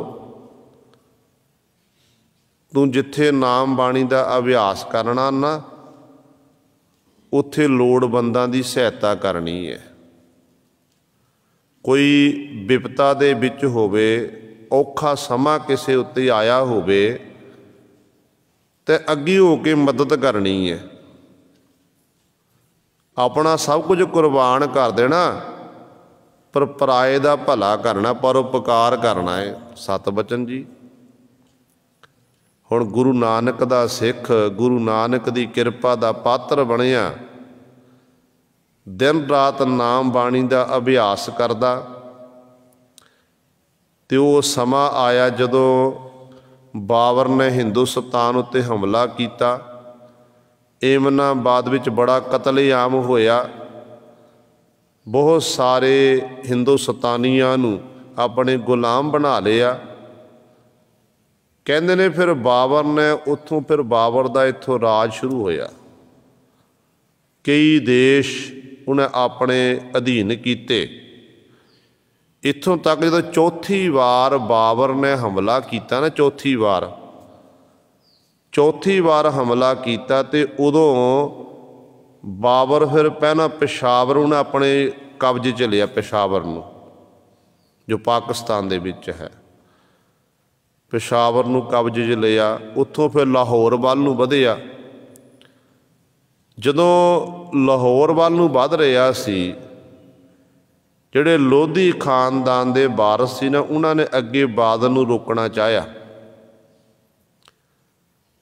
ਤੂੰ ਜਿੱਥੇ ਨਾਮ ਬਾਣੀ ਦਾ ਅਭਿਆਸ ਕਰਨਾ ਨਾ, ਉੱਥੇ ਲੋੜਵੰਦਾਂ ਦੀ ਸਹਾਇਤਾ ਕਰਨੀ ਹੈ। ਕੋਈ ਵਿਪਤਾ ਦੇ ਵਿੱਚ ਹੋਵੇ, ਔਖਾ ਸਮਾਂ ਕਿਸੇ ਉੱਤੇ ਆਇਆ ਹੋਵੇ ਤੇ ਅੱਗੇ ਹੋ ਕੇ ਮਦਦ ਕਰਨੀ ਹੈ। ਆਪਣਾ ਸਭ ਕੁਝ ਕੁਰਬਾਨ ਕਰ ਦੇਣਾ, ਪਰ ਪਰਾਏ ਦਾ ਭਲਾ ਕਰਨਾ, ਪਰਉਪਕਾਰ ਕਰਨਾ ਹੈ। ਸਤ ਬਚਨ ਜੀ। ਹੁਣ ਗੁਰੂ ਨਾਨਕ ਦਾ ਸਿੱਖ, ਗੁਰੂ ਨਾਨਕ ਦੀ ਕਿਰਪਾ ਦਾ ਪਾਤਰ ਬਣਿਆ, ਦਿਨ ਰਾਤ ਨਾਮ ਬਾਣੀ ਦਾ ਅਭਿਆਸ ਕਰਦਾ, ਤੇ ਉਹ ਸਮਾਂ ਆਇਆ ਜਦੋਂ ਬਾਬਰ ਨੇ ਹਿੰਦੁਸਤਾਨ ਉੱਤੇ ਹਮਲਾ ਕੀਤਾ। ਏਮਨਾਬਾਦ ਵਿੱਚ ਬੜਾ ਕਤਲੇਆਮ ਹੋਇਆ। ਬਹੁਤ ਸਾਰੇ ਹਿੰਦੁਸਤਾਨੀਆਂ ਨੂੰ ਆਪਣੇ ਗੁਲਾਮ ਬਣਾ ਲਿਆ। ਕਹਿੰਦੇ ਨੇ ਫਿਰ ਬਾਬਰ ਨੇ ਉੱਥੋਂ, ਫਿਰ ਬਾਬਰ ਦਾ ਇੱਥੋਂ ਰਾਜ ਸ਼ੁਰੂ ਹੋਇਆ। ਕਈ ਦੇਸ਼ ਉਹਨੇ ਆਪਣੇ ਅਧੀਨ ਕੀਤੇ। ਇੱਥੋਂ ਤੱਕ ਜਦੋਂ ਚੌਥੀ ਵਾਰ ਬਾਬਰ ਨੇ ਹਮਲਾ ਕੀਤਾ ਨਾ, ਚੌਥੀ ਵਾਰ ਹਮਲਾ ਕੀਤਾ, ਤੇ ਉਦੋਂ ਬਾਬਰ ਫਿਰ ਪਹਿਲਾਂ ਪੇਸ਼ਾਵਰ ਉਹਨੇ ਆਪਣੇ ਕਬਜ਼ੇ 'ਚ ਲਿਆ, ਪੇਸ਼ਾਵਰ ਨੂੰ ਜੋ ਪਾਕਿਸਤਾਨ ਦੇ ਵਿੱਚ ਹੈ। ਪੇਸ਼ਾਵਰ ਨੂੰ ਕਬਜ਼ੇ 'ਚ ਲਿਆ, ਉੱਥੋਂ ਫਿਰ ਲਾਹੌਰ ਵੱਲ ਨੂੰ ਵਧਿਆ। ਜਦੋਂ ਲਾਹੌਰ ਵੱਲ ਨੂੰ ਵੱਧ ਰਿਹਾ ਸੀ, ਜਿਹੜੇ ਲੋਧੀ ਖਾਨਦਾਨ ਦੇ ਵਾਰਸ ਸੀ ਨਾ, ਉਹਨਾਂ ਨੇ ਅੱਗੇ ਬਾਦਲ ਨੂੰ ਰੋਕਣਾ ਚਾਹਿਆ।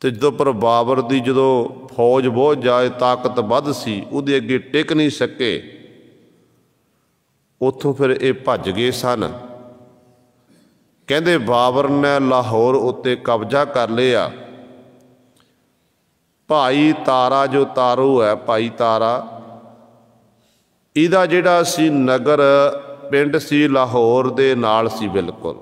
ਤੇ ਜਦੋਂ ਪਰ ਬਾਬਰ ਦੀ ਜਦੋਂ ਫੌਜ ਬਹੁਤ ਜ਼ਿਆਦਾ ਤਾਕਤ ਵੱਧ ਸੀ, ਉਹਦੇ ਅੱਗੇ ਟਿਕ ਨਹੀਂ ਸਕੇ। ਉੱਥੋਂ ਫਿਰ ਇਹ ਭੱਜ ਗਏ ਸਨ। ਕਹਿੰਦੇ ਬਾਬਰ ਨੇ ਲਾਹੌਰ ਉੱਤੇ ਕਬਜ਼ਾ ਕਰ ਲਿਆ। ਭਾਈ ਤਾਰਾ, ਜੋ ਤਾਰੂ ਹੈ, ਭਾਈ ਤਾਰਾ, ਇਹਦਾ ਜਿਹੜਾ ਸੀ ਨਗਰ, ਪਿੰਡ ਸੀ ਲਾਹੌਰ ਦੇ ਨਾਲ ਸੀ ਬਿਲਕੁਲ।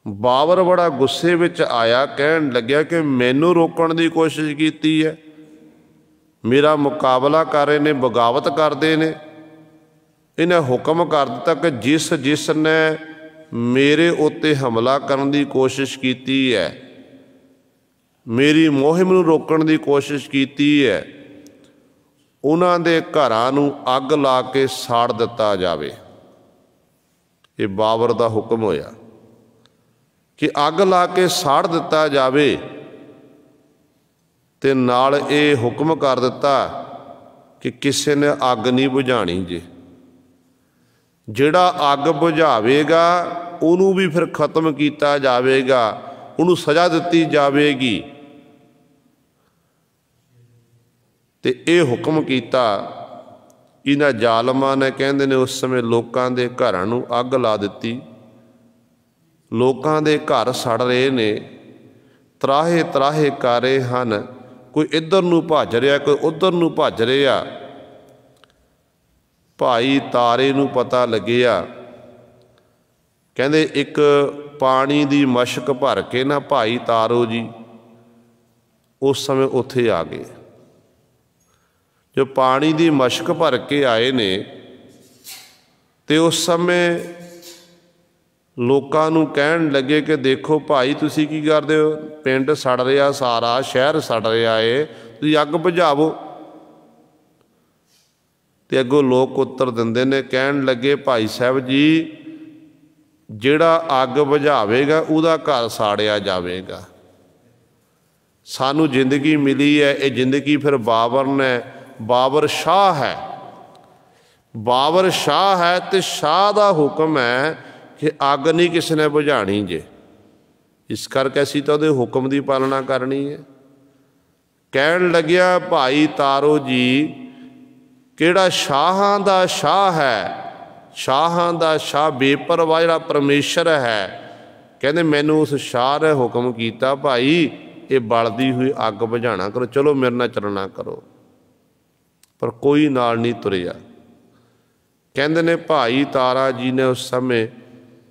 ਬਾਬਰ ਬੜਾ ਗੁੱਸੇ ਵਿੱਚ ਆਇਆ, ਕਹਿਣ ਲੱਗਿਆ ਕਿ ਮੈਨੂੰ ਰੋਕਣ ਦੀ ਕੋਸ਼ਿਸ਼ ਕੀਤੀ ਹੈ, ਮੇਰਾ ਮੁਕਾਬਲਾ ਕਰ ਰਹੇ ਨੇ, ਬਗਾਵਤ ਕਰਦੇ ਨੇ। ਇਹਨੇ ਹੁਕਮ ਕਰ ਦਿੱਤਾ ਕਿ ਜਿਸ ਨੇ ਮੇਰੇ ਉੱਤੇ ਹਮਲਾ ਕਰਨ ਦੀ ਕੋਸ਼ਿਸ਼ ਕੀਤੀ ਹੈ, ਮੇਰੀ ਮੁਹਿੰਮ ਨੂੰ ਰੋਕਣ ਦੀ ਕੋਸ਼ਿਸ਼ ਕੀਤੀ ਹੈ, ਉਹਨਾਂ ਦੇ ਘਰਾਂ ਨੂੰ ਅੱਗ ਲਾ ਕੇ ਸਾੜ ਦਿੱਤਾ ਜਾਵੇ। ਇਹ ਬਾਬਰ ਦਾ ਹੁਕਮ ਹੋਇਆ ਕਿ ਅੱਗ ਲਾ ਕੇ ਸਾੜ ਦਿੱਤਾ ਜਾਵੇ। ਤੇ ਨਾਲ ਇਹ ਹੁਕਮ ਕਰ ਦਿੱਤਾ ਕਿ ਕਿਸੇ ਨੇ ਅੱਗ ਨਹੀਂ ਬੁਝਾਣੀ ਜੇ। ਜਿਹੜਾ ਅੱਗ ਬੁਝਾਵੇਗਾ ਉਹਨੂੰ ਵੀ ਫਿਰ ਖਤਮ ਕੀਤਾ ਜਾਵੇਗਾ, ਉਹਨੂੰ ਸਜ਼ਾ ਦਿੱਤੀ ਜਾਵੇਗੀ। ਤੇ ਇਹ ਹੁਕਮ ਕੀਤਾ। ਇਹਨਾਂ ਜ਼ਾਲਮਾਂ ਨੇ, ਕਹਿੰਦੇ ਨੇ, ਉਸ ਸਮੇਂ ਲੋਕਾਂ ਦੇ ਘਰਾਂ ਨੂੰ ਅੱਗ ਲਾ ਦਿੱਤੀ। ਲੋਕਾਂ ਦੇ ਘਰ ਸੜ ਰਹੇ ਨੇ, ਤਰਾਹੇ ਤਰਾਹੇ ਕਰ ਰਹੇ ਹਨ। ਕੋਈ ਇੱਧਰ ਨੂੰ ਭੱਜ ਰਿਹਾ, ਕੋਈ ਉੱਧਰ ਨੂੰ ਭੱਜ ਰਿਹਾ। ਭਾਈ ਤਾਰੇ ਨੂੰ ਪਤਾ ਲੱਗਿਆ। ਕਹਿੰਦੇ ਇੱਕ ਪਾਣੀ ਦੀ ਮਸ਼ਕ ਭਰ ਕੇ ਨਾ ਭਾਈ ਤਾਰੋ ਜੀ ਉਸ ਸਮੇਂ ਉੱਥੇ ਆ ਗਏ। ਜੋ ਪਾਣੀ ਦੀ ਮਸ਼ਕ ਭਰ ਕੇ ਆਏ ਨੇ ਤੇ ਉਸ ਸਮੇਂ ਲੋਕਾਂ ਨੂੰ ਕਹਿਣ ਲੱਗੇ ਕਿ ਦੇਖੋ ਭਾਈ, ਤੁਸੀਂ ਕੀ ਕਰਦੇ ਹੋ? ਪਿੰਡ ਸੜ ਰਿਹਾ, ਸਾਰਾ ਸ਼ਹਿਰ ਸੜ ਰਿਹਾ ਏ, ਤੁਸੀਂ ਅੱਗ ਬੁਝਾਵੋ। ਤੇ ਅੱਗੋਂ ਲੋਕ ਉੱਤਰ ਦਿੰਦੇ ਨੇ, ਕਹਿਣ ਲੱਗੇ ਭਾਈ ਸਾਹਿਬ ਜੀ, ਜਿਹੜਾ ਅੱਗ ਬੁਝਾਵੇਗਾ ਉਹਦਾ ਘਰ ਸਾੜਿਆ ਜਾਵੇਗਾ। ਸਾਨੂੰ ਜ਼ਿੰਦਗੀ ਮਿਲੀ ਹੈ, ਇਹ ਜ਼ਿੰਦਗੀ ਫਿਰ ਬਾਬਰ ਨੇ, ਬਾਬਰ ਸ਼ਾਹ ਹੈ, ਬਾਬਰ ਸ਼ਾਹ ਹੈ ਤੇ ਸ਼ਾਹ ਦਾ ਹੁਕਮ ਹੈ ਕਿ ਅੱਗ ਨਹੀਂ ਕਿਸੇ ਨੇ ਬੁਝਾਣੀ ਜੇ। ਇਸ ਕਰਕੇ ਅਸੀਂ ਤਾਂ ਉਹਦੇ ਹੁਕਮ ਦੀ ਪਾਲਣਾ ਕਰਨੀ ਹੈ। ਕਹਿਣ ਲੱਗਿਆ ਭਾਈ ਤਾਰੋ ਜੀ, ਕਿਹੜਾ ਸ਼ਾਹਾਂ ਦਾ ਸ਼ਾਹ ਹੈ, ਸ਼ਾਹਾਂ ਦਾ ਸ਼ਾਹ ਬੇਪਰਵਾਹ ਜਿਹੜਾ ਪਰਮੇਸ਼ਰ ਹੈ, ਕਹਿੰਦੇ ਮੈਨੂੰ ਉਸ ਸ਼ਾਹ ਨੇ ਹੁਕਮ ਕੀਤਾ ਭਾਈ ਇਹ ਬਲਦੀ ਹੋਈ ਅੱਗ ਬੁਝਾਉਣਾ ਕਰੋ, ਚਲੋ ਮੇਰੇ ਨਾਲ ਚੱਲਣਾ ਕਰੋ। ਪਰ ਕੋਈ ਨਾਲ ਨਹੀਂ ਤੁਰਿਆ। ਕਹਿੰਦੇ ਨੇ ਭਾਈ ਤਾਰਾ ਜੀ ਨੇ ਉਸ ਸਮੇਂ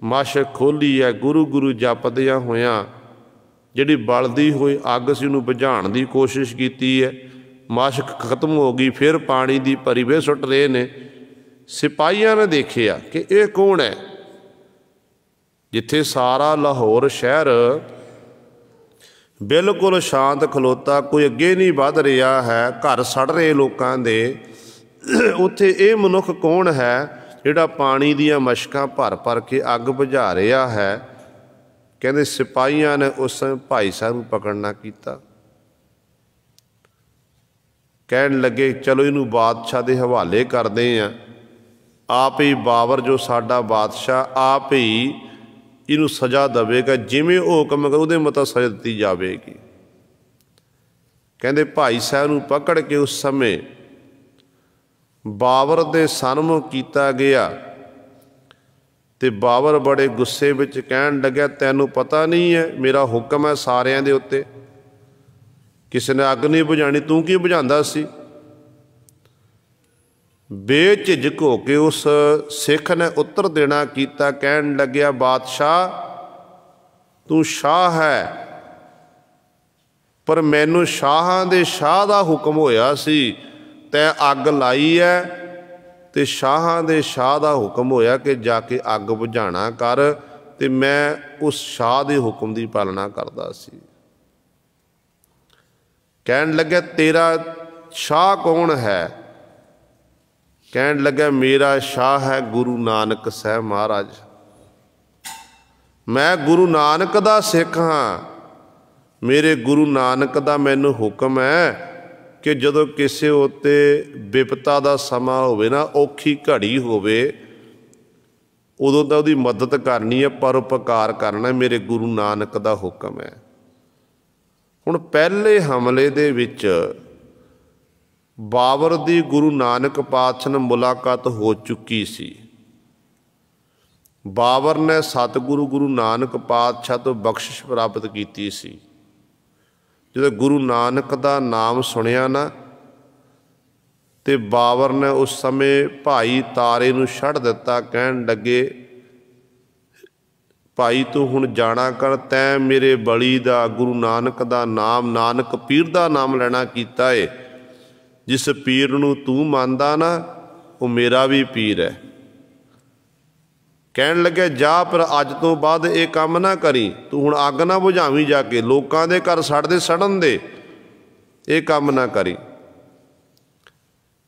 ਮਸ਼ਕ ਖੋਲ੍ਹੀ ਹੈ, ਗੁਰੂ ਗੁਰੂ ਜਪਦਿਆਂ ਹੋਇਆਂ ਜਿਹੜੀ ਬਲਦੀ ਹੋਈ ਅੱਗ ਸੀ ਉਹਨੂੰ ਬੁਝਾਉਣ ਦੀ ਕੋਸ਼ਿਸ਼ ਕੀਤੀ ਹੈ। ਮਸ਼ਕ ਖਤਮ ਹੋ ਗਈ, ਫਿਰ ਪਾਣੀ ਦੀ ਭਰੀ ਵੇ ਸੁੱਟ ਰਹੇ ਨੇ। ਸਿਪਾਹੀਆਂ ਨੇ ਦੇਖਿਆ ਕਿ ਇਹ ਕੌਣ ਹੈ। ਜਿੱਥੇ ਸਾਰਾ ਲਾਹੌਰ ਸ਼ਹਿਰ ਬਿਲਕੁਲ ਸ਼ਾਂਤ ਖਲੋਤਾ, ਕੋਈ ਅੱਗੇ ਨਹੀਂ ਵੱਧ ਰਿਹਾ ਹੈ, ਘਰ ਸੜ ਰਹੇ ਲੋਕਾਂ ਦੇ, ਉੱਥੇ ਇਹ ਮਨੁੱਖ ਕੌਣ ਹੈ ਜਿਹੜਾ ਪਾਣੀ ਦੀਆਂ ਮਸ਼ਕਾਂ ਭਰ ਭਰ ਕੇ ਅੱਗ ਬੁਝਾ ਰਿਹਾ ਹੈ। ਕਹਿੰਦੇ ਸਿਪਾਹੀਆਂ ਨੇ ਉਸ ਸਮੇਂ ਭਾਈ ਸਾਹਿਬ ਨੂੰ ਪਕੜਨਾ ਕੀਤਾ। ਕਹਿਣ ਲੱਗੇ ਚਲੋ ਇਹਨੂੰ ਬਾਦਸ਼ਾਹ ਦੇ ਹਵਾਲੇ ਕਰਦੇ ਹਾਂ। ਆਪ ਹੀ ਬਾਬਰ ਜੋ ਸਾਡਾ ਬਾਦਸ਼ਾਹ, ਆਪ ਹੀ ਇਹਨੂੰ ਸਜ਼ਾ ਦੇਵੇਗਾ, ਜਿਵੇਂ ਉਹ ਹੁਕਮ ਕਰੂ ਉਹਦੇ ਮੁਤਾਬਕ ਸਜ਼ਾ ਦਿੱਤੀ ਜਾਵੇਗੀ। ਕਹਿੰਦੇ ਭਾਈ ਸਾਹਿਬ ਨੂੰ ਪਕੜ ਕੇ ਉਸ ਸਮੇਂ ਬਾਬਰ ਦੇ ਸਨਮੁਖ ਕੀਤਾ ਗਿਆ। ਤੇ ਬਾਬਰ ਬੜੇ ਗੁੱਸੇ ਵਿੱਚ ਕਹਿਣ ਲੱਗਿਆ, ਤੈਨੂੰ ਪਤਾ ਨਹੀਂ ਹੈ ਮੇਰਾ ਹੁਕਮ ਹੈ ਸਾਰਿਆਂ ਦੇ ਉੱਤੇ, ਕਿਸੇ ਨੇ ਅੱਗ ਨਹੀਂ ਬੁਝਾਣੀ, ਤੂੰ ਕੀ ਬੁਝਾਉਂਦਾ ਸੀ? ਬੇਝਿਜਕ ਹੋ ਕੇ ਉਸ ਸਿੱਖ ਨੇ ਉੱਤਰ ਦੇਣਾ ਕੀਤਾ। ਕਹਿਣ ਲੱਗਿਆ ਬਾਦਸ਼ਾਹ ਤੂੰ ਸ਼ਾਹ ਹੈ, ਪਰ ਮੈਨੂੰ ਸ਼ਾਹਾਂ ਦੇ ਸ਼ਾਹ ਦਾ ਹੁਕਮ ਹੋਇਆ ਸੀ, ਤੈਂ ਅੱਗ ਲਾਈ ਹੈ ਤੇ ਸ਼ਾਹਾਂ ਦੇ ਸ਼ਾਹ ਦਾ ਹੁਕਮ ਹੋਇਆ ਕਿ ਜਾ ਕੇ ਅੱਗ ਬੁਝਾਉਣਾ ਕਰ, ਤੇ ਮੈਂ ਉਸ ਸ਼ਾਹ ਦੇ ਹੁਕਮ ਦੀ ਪਾਲਣਾ ਕਰਦਾ ਸੀ। ਕਹਿਣ ਲੱਗਿਆ ਤੇਰਾ ਸ਼ਾਹ ਕੌਣ ਹੈ? ਕਹਿਣ ਲੱਗਾ ਮੇਰਾ ਸ਼ਾਹ ਹੈ ਗੁਰੂ ਨਾਨਕ ਸਾਹਿਬ ਮਹਾਰਾਜ। ਮੈਂ ਗੁਰੂ ਨਾਨਕ ਦਾ ਸਿੱਖ ਹਾਂ। ਮੇਰੇ ਗੁਰੂ ਨਾਨਕ ਦਾ ਮੈਨੂੰ ਹੁਕਮ ਹੈ ਕਿ ਜਦੋਂ ਕਿਸੇ ਉੱਤੇ ਵਿਪਤਾ ਦਾ ਸਮਾਂ ਹੋਵੇ ਨਾ, ਔਖੀ ਘੜੀ ਹੋਵੇ, ਉਦੋਂ ਤਾਂ ਉਹਦੀ ਮਦਦ ਕਰਨੀ ਹੈ, ਪਰਉਪਕਾਰ ਕਰਨਾ, ਮੇਰੇ ਗੁਰੂ ਨਾਨਕ ਦਾ ਹੁਕਮ ਹੈ। ਹੁਣ ਪਹਿਲੇ ਹਮਲੇ ਦੇ ਵਿੱਚ ਬਾਬਰ ਦੀ ਗੁਰੂ ਨਾਨਕ ਪਾਤਸ਼ਾਹ ਨਾਲ ਮੁਲਾਕਾਤ ਹੋ ਚੁੱਕੀ ਸੀ। ਬਾਬਰ ਨੇ ਸਤਿਗੁਰੂ ਗੁਰੂ ਨਾਨਕ ਪਾਤਸ਼ਾਹ ਤੋਂ ਬਖਸ਼ਿਸ਼ ਪ੍ਰਾਪਤ ਕੀਤੀ ਸੀ। ਜਦੋਂ ਗੁਰੂ ਨਾਨਕ ਦਾ ਨਾਮ ਸੁਣਿਆ ਨਾ, ਤੇ ਬਾਬਰ ਨੇ ਉਸ ਸਮੇਂ ਭਾਈ ਤਾਰੇ ਨੂੰ ਛੱਡ ਦਿੱਤਾ। ਕਹਿਣ ਲੱਗੇ ਭਾਈ ਤੂੰ ਹੁਣ ਜਾਣਾ ਕਰ, ਤੈਂ ਮੇਰੇ ਬਲੀ ਦਾ ਗੁਰੂ ਨਾਨਕ ਦਾ ਨਾਮ, ਨਾਨਕ ਪੀਰ ਦਾ ਨਾਮ ਲੈਣਾ ਕੀਤਾ ਏ। ਜਿਸ ਪੀਰ ਨੂੰ ਤੂੰ ਮੰਨਦਾ ਨਾ, ਉਹ ਮੇਰਾ ਵੀ ਪੀਰ ਹੈ। ਕਹਿਣ ਲੱਗੇ ਜਾ, ਪਰ ਅੱਜ ਤੋਂ ਬਾਅਦ ਇਹ ਕੰਮ ਨਾ ਕਰੀ, ਤੂੰ ਹੁਣ ਅੱਗ ਨਾ ਬੁਝਾਵੀਂ, ਜਾ ਕੇ ਲੋਕਾਂ ਦੇ ਘਰ ਸੜਦੇ ਸੜਨ ਦੇ, ਇਹ ਕੰਮ ਨਾ ਕਰੀ।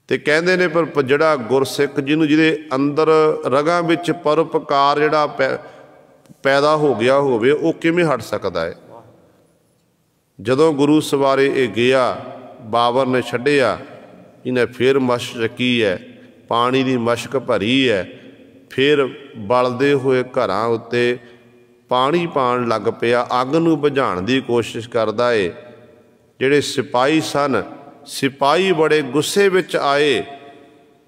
ਤੇ ਕਹਿੰਦੇ ਨੇ ਪਰ ਜਿਹੜਾ ਗੁਰਸਿੱਖ ਜਿਹਦੇ ਅੰਦਰ ਰਗਾਂ ਵਿੱਚ ਪਰਉਪਕਾਰ ਜਿਹੜਾ ਪੈਦਾ ਹੋ ਗਿਆ ਹੋਵੇ, ਉਹ ਕਿਵੇਂ ਹਟ ਸਕਦਾ ਹੈ? ਜਦੋਂ ਗੁਰੂ ਸਵਾਰੇ ਇਹ ਗਿਆ, ਬਾਬਰ ਨੇ ਛੱਡਿਆ, ਇਹਨੇ ਫਿਰ ਮਸ਼ਕ ਚੱਕੀ ਹੈ, ਪਾਣੀ ਦੀ ਮਸ਼ਕ ਭਰੀ ਹੈ, फिर बलदे हुए घरां उत्ते पानी पाण लग पिया, अग नूं बुझाउण दी कोशिश करदा है। जिहड़े सिपाही सन, सिपाही बड़े गुस्से विच आए।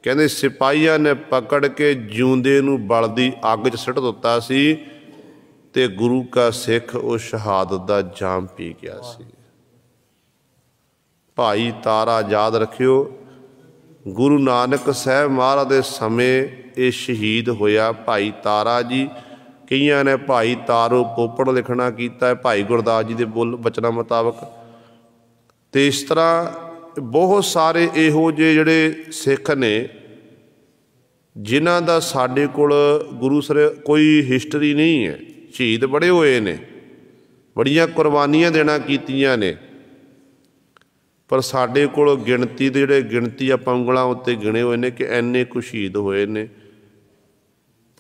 कहंदे सिपाहियां ने पकड़ के जिउंदे नूं बलदी अग च सुੱਟ दित्ता सी ते गुरु का सिख उस शहादत दा जाम पी गया सी। भाई तारा याद रखियो, गुरु नानक साहब महाराज दे समय ये शहीद होया भाई तारा जी। कईयां ने भाई तारो पोपड़ लिखना कीता है भाई गुरदास जी के बुल बचना मुताबक। तो इस तरह बहुत सारे इहो जे जिहड़े सिख ने जिन्हां दा साडे कोल गुरु सर कोई हिस्टरी नहीं है। शहीद बड़े होए ने, बड़ियां कुरबानियां देना कीतियां ने, पर साडे कोल गिणती दे जिहड़े गिणती आपां ਉਂਗਲਾਂ उत्ते गिणे होए ने कि इन्ने कुछ शहीद होए ने।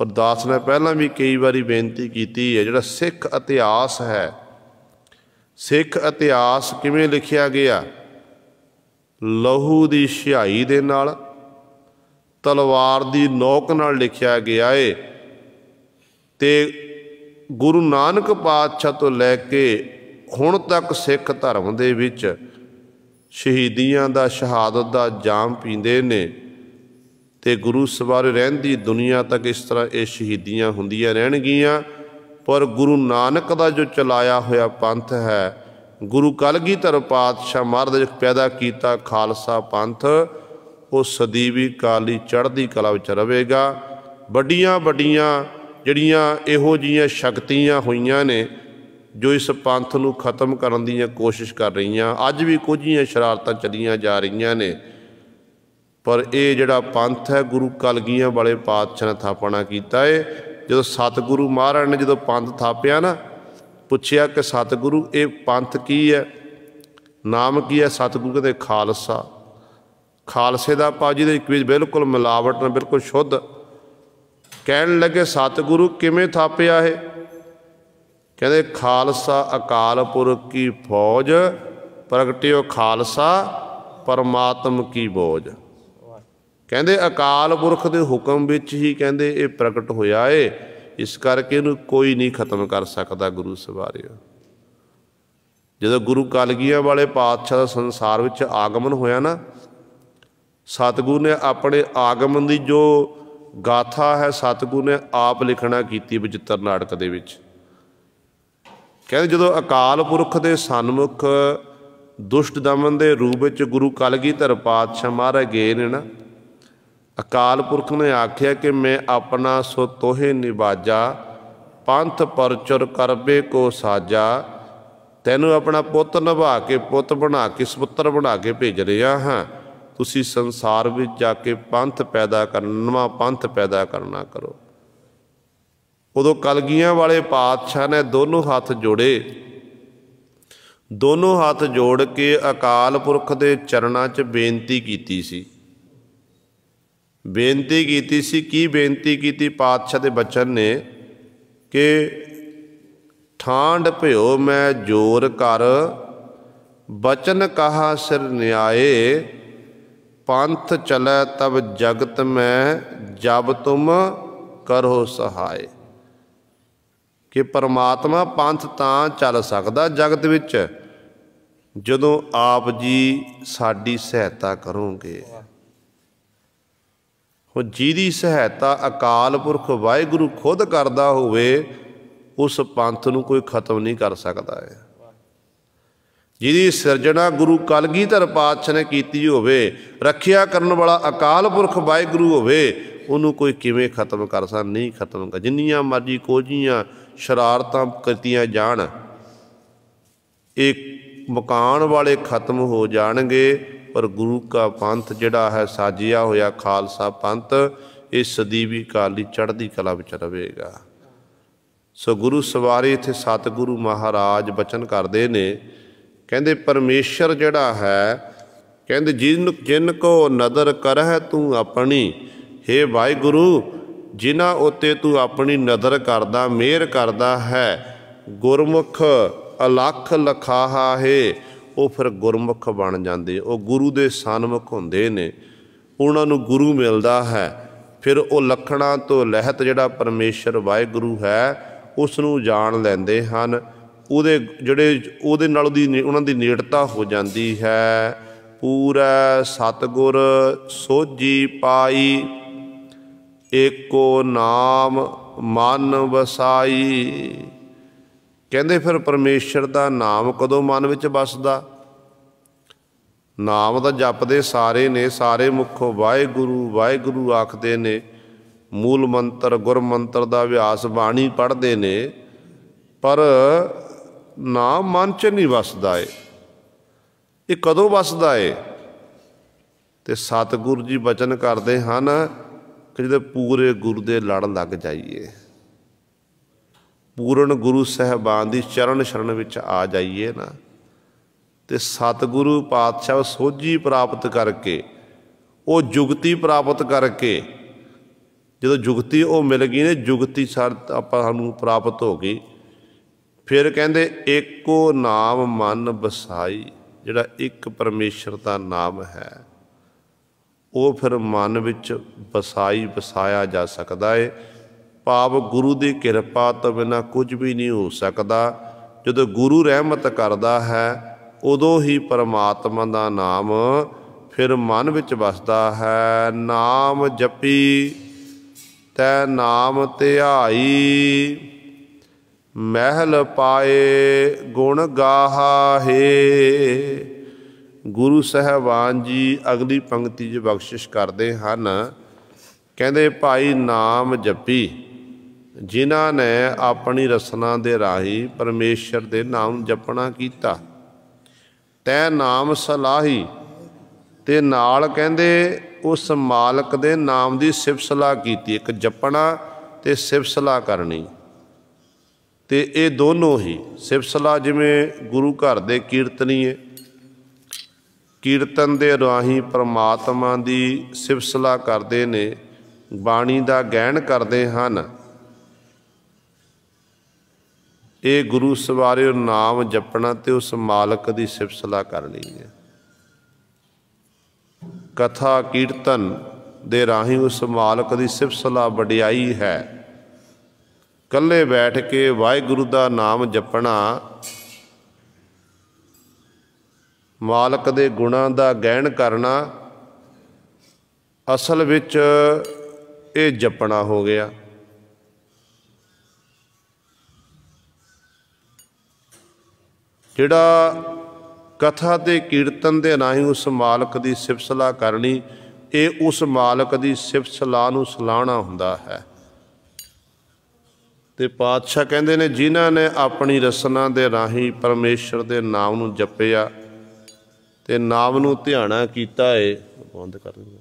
पर दास ने पहलां भी कई बारी बेनती कीती है, जिहड़ा सिख इतिहास है, सिख इतिहास किवें लिखिया गया, लहू दी सिहाई दे नाल, तलवार दी नोक नाल लिखिया गया है। ते गुरु नानक पातशाह तो लैके हुण तक सिख धर्म दे विच शहीदियां दा शहादत दा जाम पींदे ने। ते गुरु सवारे रहिंदी दुनिया तक इस तरह ये शहीदियां हुंदियां रहणगियां। पर गुरु नानक दा जो चलाया होया पंथ है, गुरु कलगीधर पातशाह महाराज ने पैदा किया खालसा पंथ, वो सदीवी काली चढ़दी कला विच रवेगा। वड्डियां वड्डियां जिहड़ियां इहो जिहियां शक्तियां होईयां ने जो इस पंथ नूं खत्म करन दी कोशिश कर रही, अज भी कुछ शरारतां चलियां जा रही ने। पर यह जिहड़ा पंथ है गुरु कलगियां वाले पातशाह ने थापना किया है। जो सतगुरु महाराज ने जो पंथ थापिया ना, पुछया कि सतगुरु ये पंथ की है, नाम की है? सतगुरु कहते खालसा। खालसे का पाजी दे बिल्कुल मिलावट ने बिल्कुल शुद्ध। कहन लगे सतगुरु किवें थापिया है? कहते खालसा अकाल पुरख की फौज, प्रगटियो खालसा परमात्म की बोझ। कहते अकाल पुरख के हुक्म विच ही कहते ये प्रगट होया है, इस करके इहनूं कोई नहीं खत्म कर सकता। गुरु सवारियो, जदों गुरु कलगियां वाले पातशाह का संसार विच आगमन होया ना, सतगुरु ने अपने आगमन की जो गाथा है सतगुरु ने आप लिखना की बचित्र नाटक दे विच। कहते जो अकाल पुरख के सन्मुख दुष्ट दमन के रूप में गुरु कलगीधर पातशाह महाराज गए ने ना, अकाल पुरख ने आख्या कि मैं अपना सो तोहे निवाजा, पंथ परचुर करबे को साजा। तैनू अपना पुत निभा के पुत बना के सपुत्र बना के भेज रहा हाँ, तुसी संसार में जाके पंथ पैदा करना, नवां पंथ पैदा करना करो। उदों कलगियां वाले पातशाह ने दोनों हाथ जोड़े, दोनों हाथ जोड़ के अकाल पुरख के चरणों च बेनती की सी। बेनती की सी, की बेनती की? पातशाह के बचन ने कि ठांड भ्यो मैं जोर कर, बचन कहा सिर न्याय, पंथ चलै तब जगत में, जब तुम करो सहाय। कि परमात्मा पंथ तां चल सकदा जगत विच जदों आप जी साडी सहायता करोगे। जिहदी सहायता अकाल पुरख वाहिगुरु खुद करदा होवे, उस पंथ नूं कोई खत्म नहीं कर सकता है। जिहदी सिरजना गुरु कलगीधर पातशाह ने कीती होवे, रखिया करन वाला अकाल पुरख वाहिगुरु होवे, उन्होंने कोई किवें खत्म कर सकदा? नहीं खत्म कर। जिन्नियां मर्जी कोजियां शरारतां कीतियां जाण, एक मकान वाले खत्म हो जाणगे, पर गुरु का पंथ जिहड़ा है साजिया होया खालसा पंथ, ये सदीवी काली चढ़दी कला विच रवेगा। सो गुरु सवारे इत्थे सतगुरु महाराज बचन करते ने, कहते परमेश्वर जिहड़ा है, कहते जिन को नदर करह तू अपनी, हे वाहिगुरु जिन्हां उत्ते तू अपनी नदर करदा, मेहर करदा है, गुरमुख अलख लखाहा है, वो फिर गुरमुख बन जाते। वो गुरु के सन्मुख होंदे ने, उन्हां नूं गुरु मिलदा है, फिर वो लखणां तो लहत जिहड़ा परमेश्वर वाहिगुरू है उस नूं जाण लैंदे हन। ਉਹਦੇ ਜਿਹੜੇ ਉਹਦੇ ਨਾਲ ਉਹਨਾਂ ਦੀ ਨੇੜਤਾ ਹੋ ਜਾਂਦੀ ਹੈ। ਪੂਰਾ ਸਤਿਗੁਰ ਸੋਝੀ ਪਾਈ, ਏਕੋ ਨਾਮ ਮਨ ਵਸਾਈ। ਕਹਿੰਦੇ ਫਿਰ ਪਰਮੇਸ਼ਰ ਦਾ ਨਾਮ ਕਦੋਂ ਮਨ ਵਿੱਚ ਵਸਦਾ? ਨਾਮ ਤਾਂ ਜਪਦੇ ਸਾਰੇ ਨੇ, ਸਾਰੇ ਮੁੱਖੋਂ ਵਾਹਿਗੁਰੂ ਵਾਹਿਗੁਰੂ ਆਖਦੇ ਨੇ। ਮੂਲ ਮੰਤਰ ਗੁਰ ਮੰਤਰ ਦਾ ਅਭਿਆਸ ਬਾਣੀ ਪੜ੍ਹਦੇ ਨੇ, ਪਰ ਨਾਮ ਮਨ 'ਚ ਨਹੀਂ ਵਸਦਾ ਏ। ਇਹ ਕਦੋਂ ਵਸਦਾ ਏ? ਤੇ ਸਤਿਗੁਰੂ ਜੀ ਬਚਨ ਕਰਦੇ ਹਨ ਕਿ ਜਦੋਂ ਪੂਰੇ ਗੁਰੂ ਦੇ ਲੜ ਲੱਗ ਜਾਈਏ, ਪੂਰਨ ਗੁਰੂ ਸਾਹਿਬਾਨ ਦੀ ਚਰਨ ਸ਼ਰਨ ਵਿੱਚ ਆ ਜਾਈਏ ਨਾ, ਤੇ ਸਤਿਗੁਰੂ ਪਾਤਸ਼ਾਹ ਸੋਝੀ ਪ੍ਰਾਪਤ ਕਰਕੇ, ਉਹ ਜੁਗਤੀ ਪ੍ਰਾਪਤ ਕਰਕੇ, ਜਦੋਂ ਜੁਗਤੀ ਉਹ ਮਿਲ ਗਈ ਨੇ, ਜੁਗਤੀ ਸਾਨੂੰ ਪ੍ਰਾਪਤ ਹੋ ਗਈ, ਫਿਰ ਕਹਿੰਦੇ ਏਕੋ ਨਾਮ ਮਨ ਵਸਾਈ। ਜਿਹੜਾ ਇੱਕ ਪਰਮੇਸ਼ਰ ਦਾ ਨਾਮ ਹੈ ਉਹ ਫਿਰ ਮਨ ਵਿੱਚ ਵਸਾਇਆ ਜਾ ਸਕਦਾ ਹੈ। ਭਾਵ ਗੁਰੂ ਦੀ ਕਿਰਪਾ ਤੋਂ ਬਿਨਾਂ ਕੁਝ ਵੀ ਨਹੀਂ ਹੋ ਸਕਦਾ। ਜਦੋਂ ਗੁਰੂ ਰਹਿਮਤ ਕਰਦਾ ਹੈ ਉਦੋਂ ਹੀ ਪਰਮਾਤਮਾ ਦਾ ਨਾਮ ਫਿਰ ਮਨ ਵਿੱਚ ਵਸਦਾ ਹੈ। ਨਾਮ ਜਪੀ ਤੈ ਨਾਮ ਧਿਆਈ, ਮਹਿਲ ਪਾਏ ਗੁਣ ਗਾਹਾ ਹੈ। ਗੁਰੂ ਸਾਹਿਬਾਨ ਜੀ ਅਗਲੀ ਪੰਕਤੀ 'ਚ ਬਖਸ਼ਿਸ਼ ਕਰਦੇ ਹਨ, ਕਹਿੰਦੇ ਭਾਈ ਨਾਮ ਜਪੀ ਜਿਨ੍ਹਾਂ ਨੇ ਆਪਣੀ ਰਸਨਾ ਦੇ ਰਾਹੀਂ ਪਰਮੇਸ਼ਰ ਦੇ ਨਾਮ ਜਪਣਾ ਕੀਤਾ, ਤੈ ਨਾਮ ਸਲਾਹੀ, ਤੇ ਨਾਲ ਕਹਿੰਦੇ ਉਸ ਮਾਲਕ ਦੇ ਨਾਮ ਦੀ ਸਿਫਤ ਸਲਾਹ ਕੀਤੀ। ਇੱਕ ਜਪਣਾ ਤੇ ਸਿਫਤ ਸਲਾਹ ਕਰਨੀ, ਤੇ ਇਹ ਦੋਨੋਂ ਹੀ ਸਿਫਤ ਸਲਾਹ, ਜਿਵੇਂ ਗੁਰੂ ਘਰ ਦੇ ਕੀਰਤਨੀਏ ਕੀਰਤਨ ਦੇ ਰਾਹੀਂ ਪਰਮਾਤਮਾ ਦੀ ਸਿਫਤ ਸਲਾਹ ਕਰਦੇ ਨੇ, ਬਾਣੀ ਦਾ ਗਹਿਣ ਕਰਦੇ ਹਨ। ਇਹ ਗੁਰੂ ਸਵਾਰਿਓ ਨਾਮ ਜਪਣਾ ਤੇ ਉਸ ਮਾਲਕ ਦੀ ਸਿਫਤ ਸਲਾਹ ਕਰਨੀ ਹੈ। ਕਥਾ ਕੀਰਤਨ ਦੇ ਰਾਹੀਂ ਉਸ ਮਾਲਕ ਦੀ ਸਿਫਤ ਸਲਾਹ ਵਡਿਆਈ ਹੈ। ਇਕੱਲੇ ਬੈਠ ਕੇ ਵਾਹਿਗੁਰੂ ਦਾ ਨਾਮ ਜਪਣਾ, ਮਾਲਕ ਦੇ ਗੁਣਾਂ ਦਾ ਗਹਿਣ ਕਰਨਾ, ਅਸਲ ਵਿੱਚ ਇਹ ਜਪਣਾ ਹੋ ਗਿਆ। ਜਿਹੜਾ ਕਥਾ ਤੇ ਕੀਰਤਨ ਦੇ ਰਾਹੀਂ ਉਸ ਮਾਲਕ ਦੀ ਸਿਫਤ ਸਲਾਹ ਕਰਨੀ, ਇਹ ਉਸ ਮਾਲਕ ਦੀ ਸਿਫਤ ਸਲਾਹ ਨੂੰ ਸਲਾਹਣਾ ਹੁੰਦਾ ਹੈ। ਤੇ ਪਾਤਸ਼ਾਹ ਕਹਿੰਦੇ ਨੇ ਜਿਨ੍ਹਾਂ ਨੇ ਆਪਣੀ ਰਸਨਾ ਦੇ ਰਾਹੀਂ ਪਰਮੇਸ਼ਰ ਦੇ ਨਾਮ ਨੂੰ ਜਪਿਆ ਤੇ ਨਾਮ ਨੂੰ ਧਿਆਣਾ ਕੀਤਾ ਏ, ਬੰਦ ਕਰ ਦਿੰਦੇ,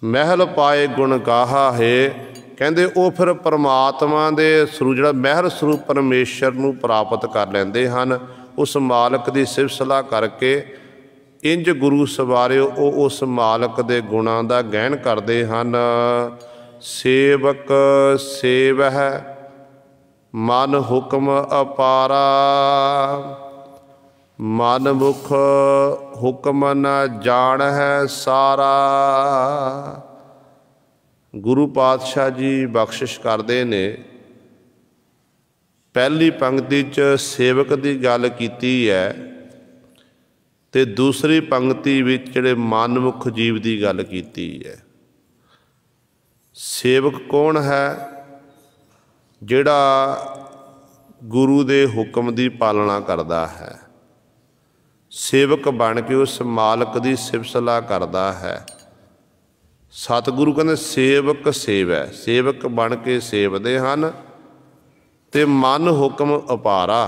ਮਹਿਲ ਪਾਏ ਗੁਣ ਗਾਹਾ ਹੈ। ਕਹਿੰਦੇ ਉਹ ਫਿਰ ਪਰਮਾਤਮਾ ਦੇ ਸਰੂਪ, ਜਿਹੜਾ ਮਹਿਰ ਸਰੂਪ ਪਰਮੇਸ਼ਰ ਨੂੰ ਪ੍ਰਾਪਤ ਕਰ ਲੈਂਦੇ ਹਨ। ਉਸ ਮਾਲਕ ਦੀ ਸਿਫਤ ਸਲਾਹ ਕਰਕੇ ਇੰਝ ਗੁਰੂ ਸਵਾਰਿਓ ਉਹ ਉਸ ਮਾਲਕ ਦੇ ਗੁਣਾਂ ਦਾ ਗਹਿਣ ਕਰਦੇ ਹਨ। ਸੇਵਕ ਸੇਵਹਿ ਮਨ ਹੁਕਮ ਅਪਾਰਾ, ਮਨ ਮੁਖ ਹੁਕਮ ਨ ਜਾਣਹਿ ਸਾਰਾ। ਗੁਰੂ ਪਾਤਸ਼ਾਹ ਜੀ ਬਖਸ਼ਿਸ਼ ਕਰਦੇ ਨੇ, ਪਹਿਲੀ ਪੰਕਤੀ 'ਚ ਸੇਵਕ ਦੀ ਗੱਲ ਕੀਤੀ ਹੈ ਤੇ ਦੂਸਰੀ ਪੰਕਤੀ ਵਿੱਚ ਜਿਹੜੇ ਮਨਮੁਖ ਜੀਵ ਦੀ ਗੱਲ ਕੀਤੀ ਹੈ। ਸੇਵਕ ਕੌਣ ਹੈ? ਜਿਹੜਾ ਗੁਰੂ ਦੇ ਹੁਕਮ ਦੀ ਪਾਲਣਾ ਕਰਦਾ ਹੈ, ਸੇਵਕ ਬਣ ਕੇ ਉਸ ਮਾਲਕ ਦੀ ਸਿਫਤ ਸਲਾਹ ਕਰਦਾ ਹੈ। ਸਤਿਗੁਰੂ ਕਹਿੰਦੇ ਸੇਵਕ ਸੇਵੈ, ਸੇਵਕ ਬਣ ਕੇ ਸੇਵਦੇ ਹਨ। ਤੇ ਮਨ ਹੁਕਮ ਅਪਾਰਾ,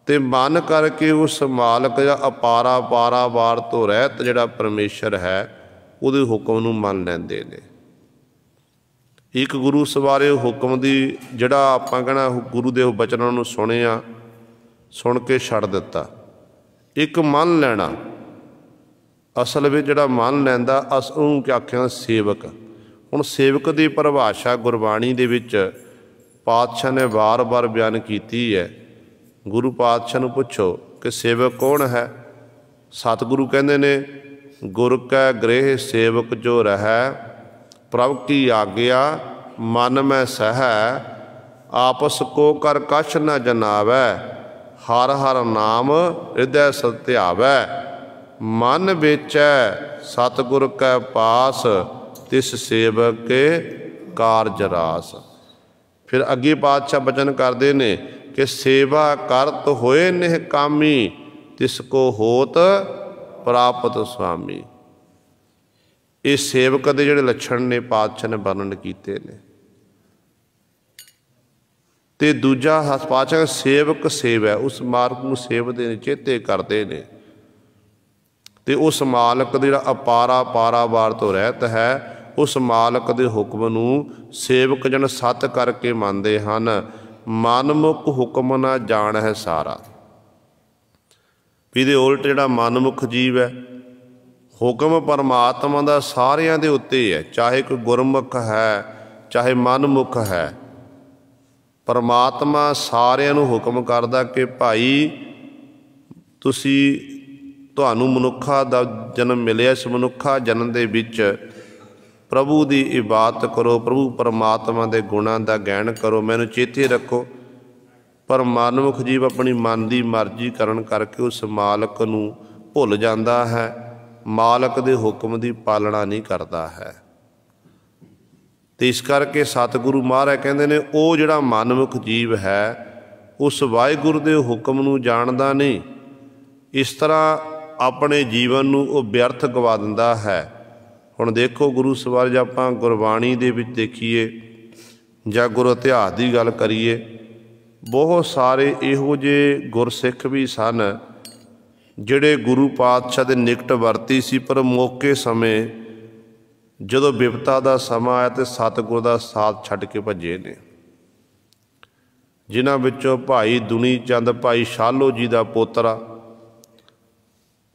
ਤੇ ਮਨ ਕਰਕੇ ਉਸ ਮਾਲਕ ਜਾਂ ਅਪਾਰਾ ਪਾਰਾਵਾਰ ਤੋਂ ਰਹਿਤ ਜਿਹੜਾ ਪਰਮੇਸ਼ਰ ਹੈ ਉਹਦੇ ਹੁਕਮ ਨੂੰ ਮੰਨ ਲੈਂਦੇ ਨੇ। ਇੱਕ ਗੁਰੂ ਸਵਾਰੇ ਹੁਕਮ ਦੀ, ਜਿਹੜਾ ਆਪਾਂ ਕਹਿਣਾ ਗੁਰੂ ਦੇ ਬਚਨਾਂ ਨੂੰ ਸੁਣਿਆ, ਸੁਣ ਕੇ ਛੱਡ ਦਿੱਤਾ। ਇੱਕ ਮੰਨ ਲੈਣਾ, ਅਸਲ ਵਿੱਚ ਜਿਹੜਾ ਮੰਨ ਲੈਂਦਾ ਉਹਨੂੰ ਕੀ ਆਖਿਆ? ਸੇਵਕ। ਹੁਣ ਸੇਵਕ ਦੀ ਪਰਿਭਾਸ਼ਾ ਗੁਰਬਾਣੀ ਦੇ ਵਿੱਚ ਪਾਤਸ਼ਾਹ ਨੇ ਵਾਰ-ਵਾਰ ਬਿਆਨ ਕੀਤੀ ਹੈ। ਗੁਰੂ ਪਾਤਸ਼ਾਹ ਨੂੰ ਪੁੱਛੋ ਕਿ ਸੇਵਕ ਕੌਣ ਹੈ? ਸਤਿਗੁਰੂ ਕਹਿੰਦੇ ਨੇ गुर कै गृह सेवक जो रहै, प्रभ की आज्ञा मन में सहै, आपस को कर कछ न जनावै, हर हर नाम हृदय सत्यावै, मन बेचै सतगुर कै पास, तिस सेवक के कारज रास। फिर अगे पातशाह बचन करते ने कि सेवा करत होए निहकामी, तिसको होत प्राप्त स्वामी। ये सेवक के जिहड़े लक्षण ने पातशाह ने वर्णन किए ने। ते दूजा पातशाह सेवक सेवै, उस मार्ग को सेवते ने, चेते करते ने। ते उस मालक दा जिहड़ा अपारा पारावार तो रहत है, उस मालक के हुक्म नूं सेवक जन सत करके मनते हैं। मनमुख हुक्म ना जान है सारा। इहदे उलट जिहड़ा मनमुख जीव है, हुक्म परमात्मा दा सारियां दे उत्ते है, चाहे कोई गुरमुख है चाहे मनमुख है। परमात्मा सारियां नूं हुक्म करदा कि भाई तुहानूं मनुखा दा जन्म मिलिया, इस मनुखा जन्म दे विच प्रभु की इबादत करो, प्रभु परमात्मा के गुणों का गैन करो, मैनूं चेते रखो। पर मनमुख जीव अपनी मन की मर्जी करन करके उस मालक नूं भुल जाता है, मालक के हुक्म की पालना नहीं करता है। तो इस करके सतगुरु महाराज कहते हैं वो जिहड़ा मनमुख जीव है उस वाहिगुरू के हुक्म नूं जाणदा नहीं, इस तरह अपने जीवन नूं वो व्यर्थ गवा दिंदा है। हुण देखो गुरु सवार जब आपां गुरबाणी दे विच देखीए जां गुरु इतिहास की गल करिए, बहुत सारे इहो जे गुरसिख भी सन जिहड़े गुरु पातशाह दे निकट वरती सी, पर मौके समय जदों विपता का समा आया तो सतगुर का साथ छड्ड के भजे ने। जिन्हां विचों भाई दुनी चंद भाई शालो जी का पोतरा,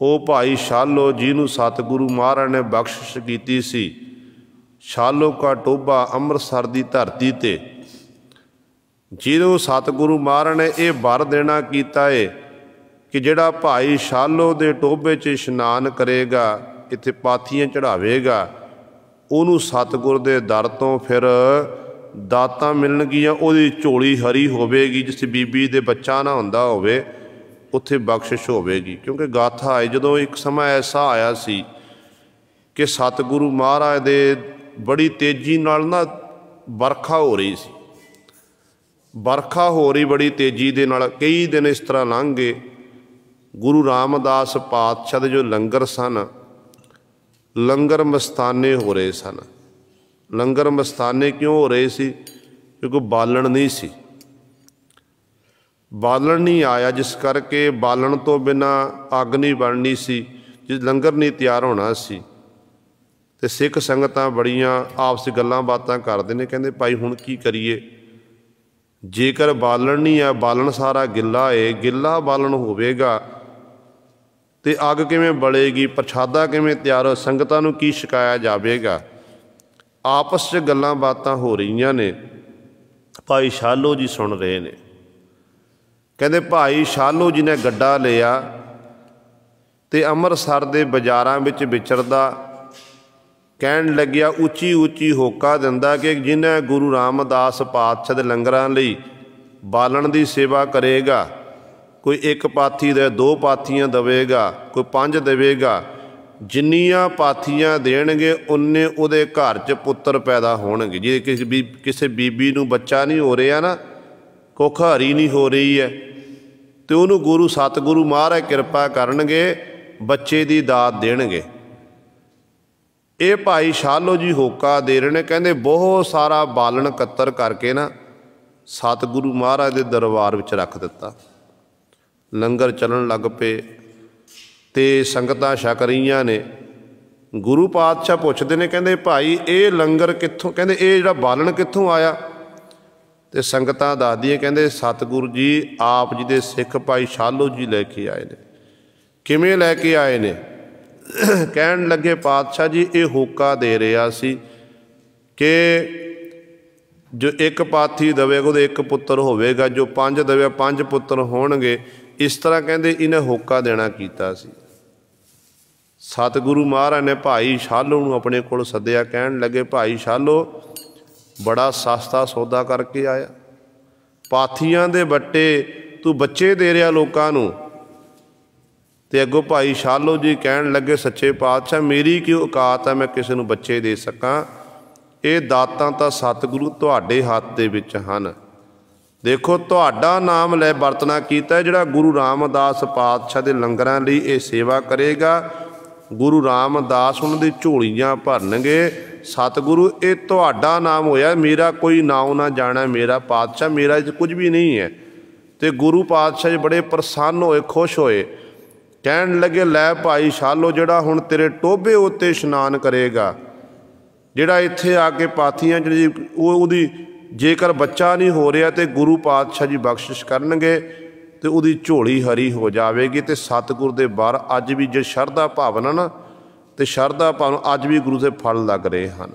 वो भाई शालो जिन्हों सतगुरु महाराज ने बख्शिश की सी। शालो का टोभा अमृतसर की धरती ते जिन्हों सतगुरु महाराज ने यह वर देना किया है कि जिहड़ा भाई शालो दे टोभे च इशनान करेगा, इत्थे पाथियां चढ़ावेगा, उन्होंने सतगुर दे दर तो फिर दातां मिलणगियां, उहदी झोली हरी होवेगी, जिस बीबी दे बच्चा ना हुंदा होवे उत्थे बख्शिश होवेगी। क्योंकि गाथा है जदों एक समय ऐसा आया सी कि सतगुरु महाराज दे बड़ी तेजी नाल ना बरखा हो रही सी, बरखा हो रही बड़ी तेजी दे नाल। कई दिन इस तरह लंघ गए। गुरु रामदास पातशाह दे जो लंगर सन, लंगर मस्ताने हो रहे सन। लंगर मस्ताने क्यों हो रहे सी? क्योंकि बालन नहीं सी, बालन नहीं आया, जिस करके बालन तो बिना अग नहीं बननी सी, जिस लंगर नहीं तैयार होना सी। ते सिख संगतां बड़ियां आपस गल्लां बातां करदे ने, कहंदे भाई हुण की करिए, जेकर बालन नहीं है, बालन सारा गिला है, गिला बालन होवेगा ते अग किवें बलेगी, प्रशादा किवें तैयार हो, संगतां नूं की छकाया जावेगा। आपस च गल्लां बातां हो रहीआं ने। भाई शालो जी सुन रहे ने, कहते भाई शालो जी ने गड्ढा लिया ते अमृतसर के बाजारां विच विचरदा, कहन लग्या उची उची होका दिंदा कि जिन्हें गुरु रामदास पातशाह दे लंगरां लई बालन की सेवा करेगा, कोई एक पाथी दे दो पाथियां देवेगा, कोई 5 देवेगा, जिन्नियां पाथियां देणगे उन्ने उहदे घर च पुत्र पैदा होणगे। जे किसी बीबी नूं बच्चा नहीं हो रहा ना, कुख हरी नहीं हो रही है, तो उन्होंने गुरु सतगुरु महाराज कृपा करनगे, बच्चे की दात देणगे। ये भाई शालो जी होका दे रहे हैं, कहते बहुत सारा बालन कत्तर करके ना सतगुरु महाराज के दरबार विच रख दिता। लंगर चलन लग पे ते संगतां छक रहीआं ने। गुरु पातशाह पुछदे ने, कहते भाई ये लंगर कित्थों, कहते ये जिहड़ा बालन कित्थों आया? तो संगतां दसदियां, कहते सतगुरु जी आप जी दे सिख भाई शालो जी लैके आए ने। किवें लैके आए ने? कहन लगे पातशाह जी ये होका दे रहा सी कि जो एक पाथी देवेगा तो एक पुत्र होवेगा, जो 5 देवे 5 पुत्र होणगे। इस तरह कहते इन्हें होका देना कीता सी। सतगुरु महाराज ने भाई शालो नूं अपने कोल सद्दिया, कहण लगे भाई शालो बड़ा सस्ता सौदा करके आया, पाथियां दे बट्टे तू बच्चे दे रहा लोकां नूं। ते अगों भाई शालो जी कहण लगे सच्चे पातशाह मेरी की औकात है मैं किसी नूं बच्चे दे सकां, ये दातां तां सतगुरु तुहाडे हत्थ दे विच हन। देखो तुहाडा नाम लै वरतना कीता जिहड़ा गुरु रामदास पातशाह दे लंगरां लई ये सेवा करेगा, गुरु रामदास उन्हां दी झोलियां भरनगे। सतगुरु ये तुहाडा नाम होया, मेरा कोई नाम ना जाना, मेरा पातशाह मेरा कुछ भी नहीं है। तो गुरु पातशाह जी बड़े प्रसन्न होए, खुश होए, कहण लगे लै भाई शालो जिहड़ा हुण तेरे टोभे उत्ते इशनान करेगा, जिहड़ा इत्थे आके पाथियां जी उहदी जेकर बच्चा नहीं हो रहा तो गुरु पातशाह जी बख्शिश करनगे तो उहदी झोली हरी हो जाएगी। तो सतगुर दे बार अज भी जो शरधा भावना ना तो शरधा भावना अज भी गुरु के फल लग रहे हैं।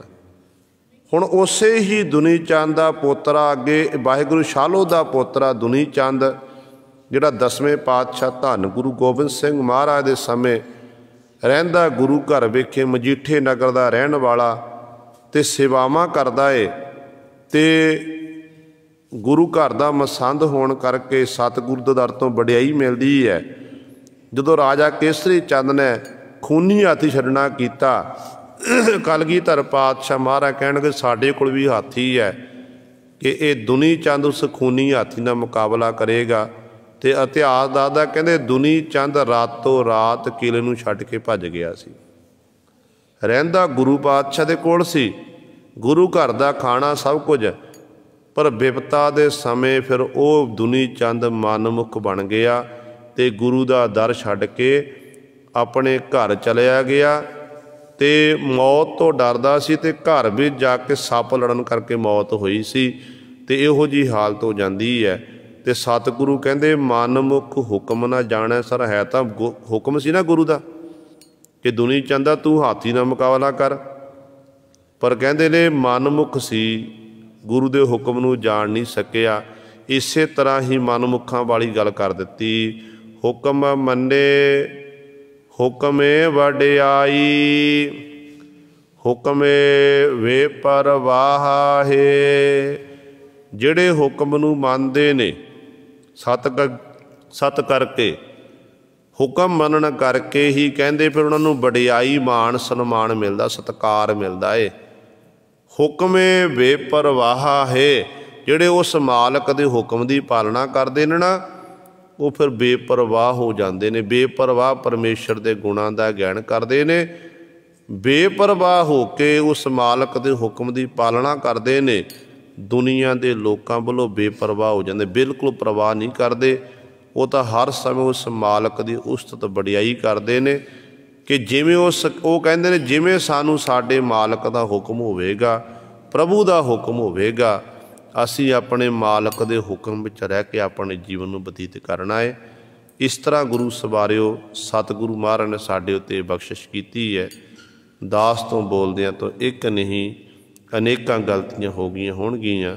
हुण उसे ही दुनी चंद का पोतरा अगे वाहिगुरू शालो का पोतरा दुनी चंद जिहड़ा 10वें पातशाह धन गुरु गोबिंद सिंह महाराज के समय रहिंदा गुरु घर विखे मजीठे नगर का रहन वाला ते सेवावां करदा है। ते गुरु घर का मसंद होने करके सतगुरु के दर तो वडियाई मिलती है। जदों राजा केसरी चंद ने खूनी हाथी छड्डना कीता, कलगीधर पातशाह महाराज कहणगे साडे कोल भी हाथी है कि ये दुनी चंद उस खूनी हाथी नाल मुकाबला करेगा। तो इतिहास दसदा कहंदे दुनी चंद रातों रात किले नूं छड्ड के भज गया सी, रहिंदा गुरु पातशाह दे कोल सी, गुरु घर का खाना सब कुछ, पर विपता दे समय फिर वो दुनी चंद मनमुख बन गया ते गुरु का दर छड्ड के अपने घर चलिया गया। ते मौत तो डरदा सी ते घर भी जाके सप लड़न करके मौत हुई सी। ते इहो जी हालत हो जाती है। ते सतगुरु कहंदे मनमुख हुक्म ना जाने सर, है तो हुक्म सी ना गुरु का कि दुनी चंदा तू हाथी नाल मुकाबला कर, पर कहंदे ने मनमुख सी, गुरु के हुक्म नूं जाण नहीं सकिया। इस तरह ही मनमुखां वाली गल कर दिती, हुक्म मन्ने हुक्मे वडियाई, हुक्मे वे परवाह है। जिहड़े हुक्म नूं मनदे ने सत करके हुक्म मनन करके ही कहंदे फिर उन्हां नूं वडियाई मान सन्मान मिलदा, सत्कार मिलदा है। हुक्मे बेपरवाह है, जिहड़े उस मालक दे हुक्म की पालना करते हैं ना वो फिर बेपरवाह हो जाते हैं। बेपरवाह परमेश्वर के गुणों का ज्ञान करते हैं, बेपरवाह हो के उस मालक के हुक्म की पालना करते हैं। दुनिया के लोगों वालों बेपरवाह हो जाते, बिल्कुल परवाह नहीं करते। वो तो हर समय उस मालक की उस्तत वडियाई करते हैं कि जिमें वो कहते हैं जिमें सानू साडे मालक का हुक्म होवेगा, प्रभु का हुक्म होवेगा, असी अपने मालक के हुक्म विच रह के अपने जीवन में बतीत करना है। इस तरह गुरु सवारियो सतगुरु महाराज ने साडे उत्ते बख्शिश की है। दास तो बोलदियां तो एक नहीं अनेकां गलतियां हो गईयां होणगीयां।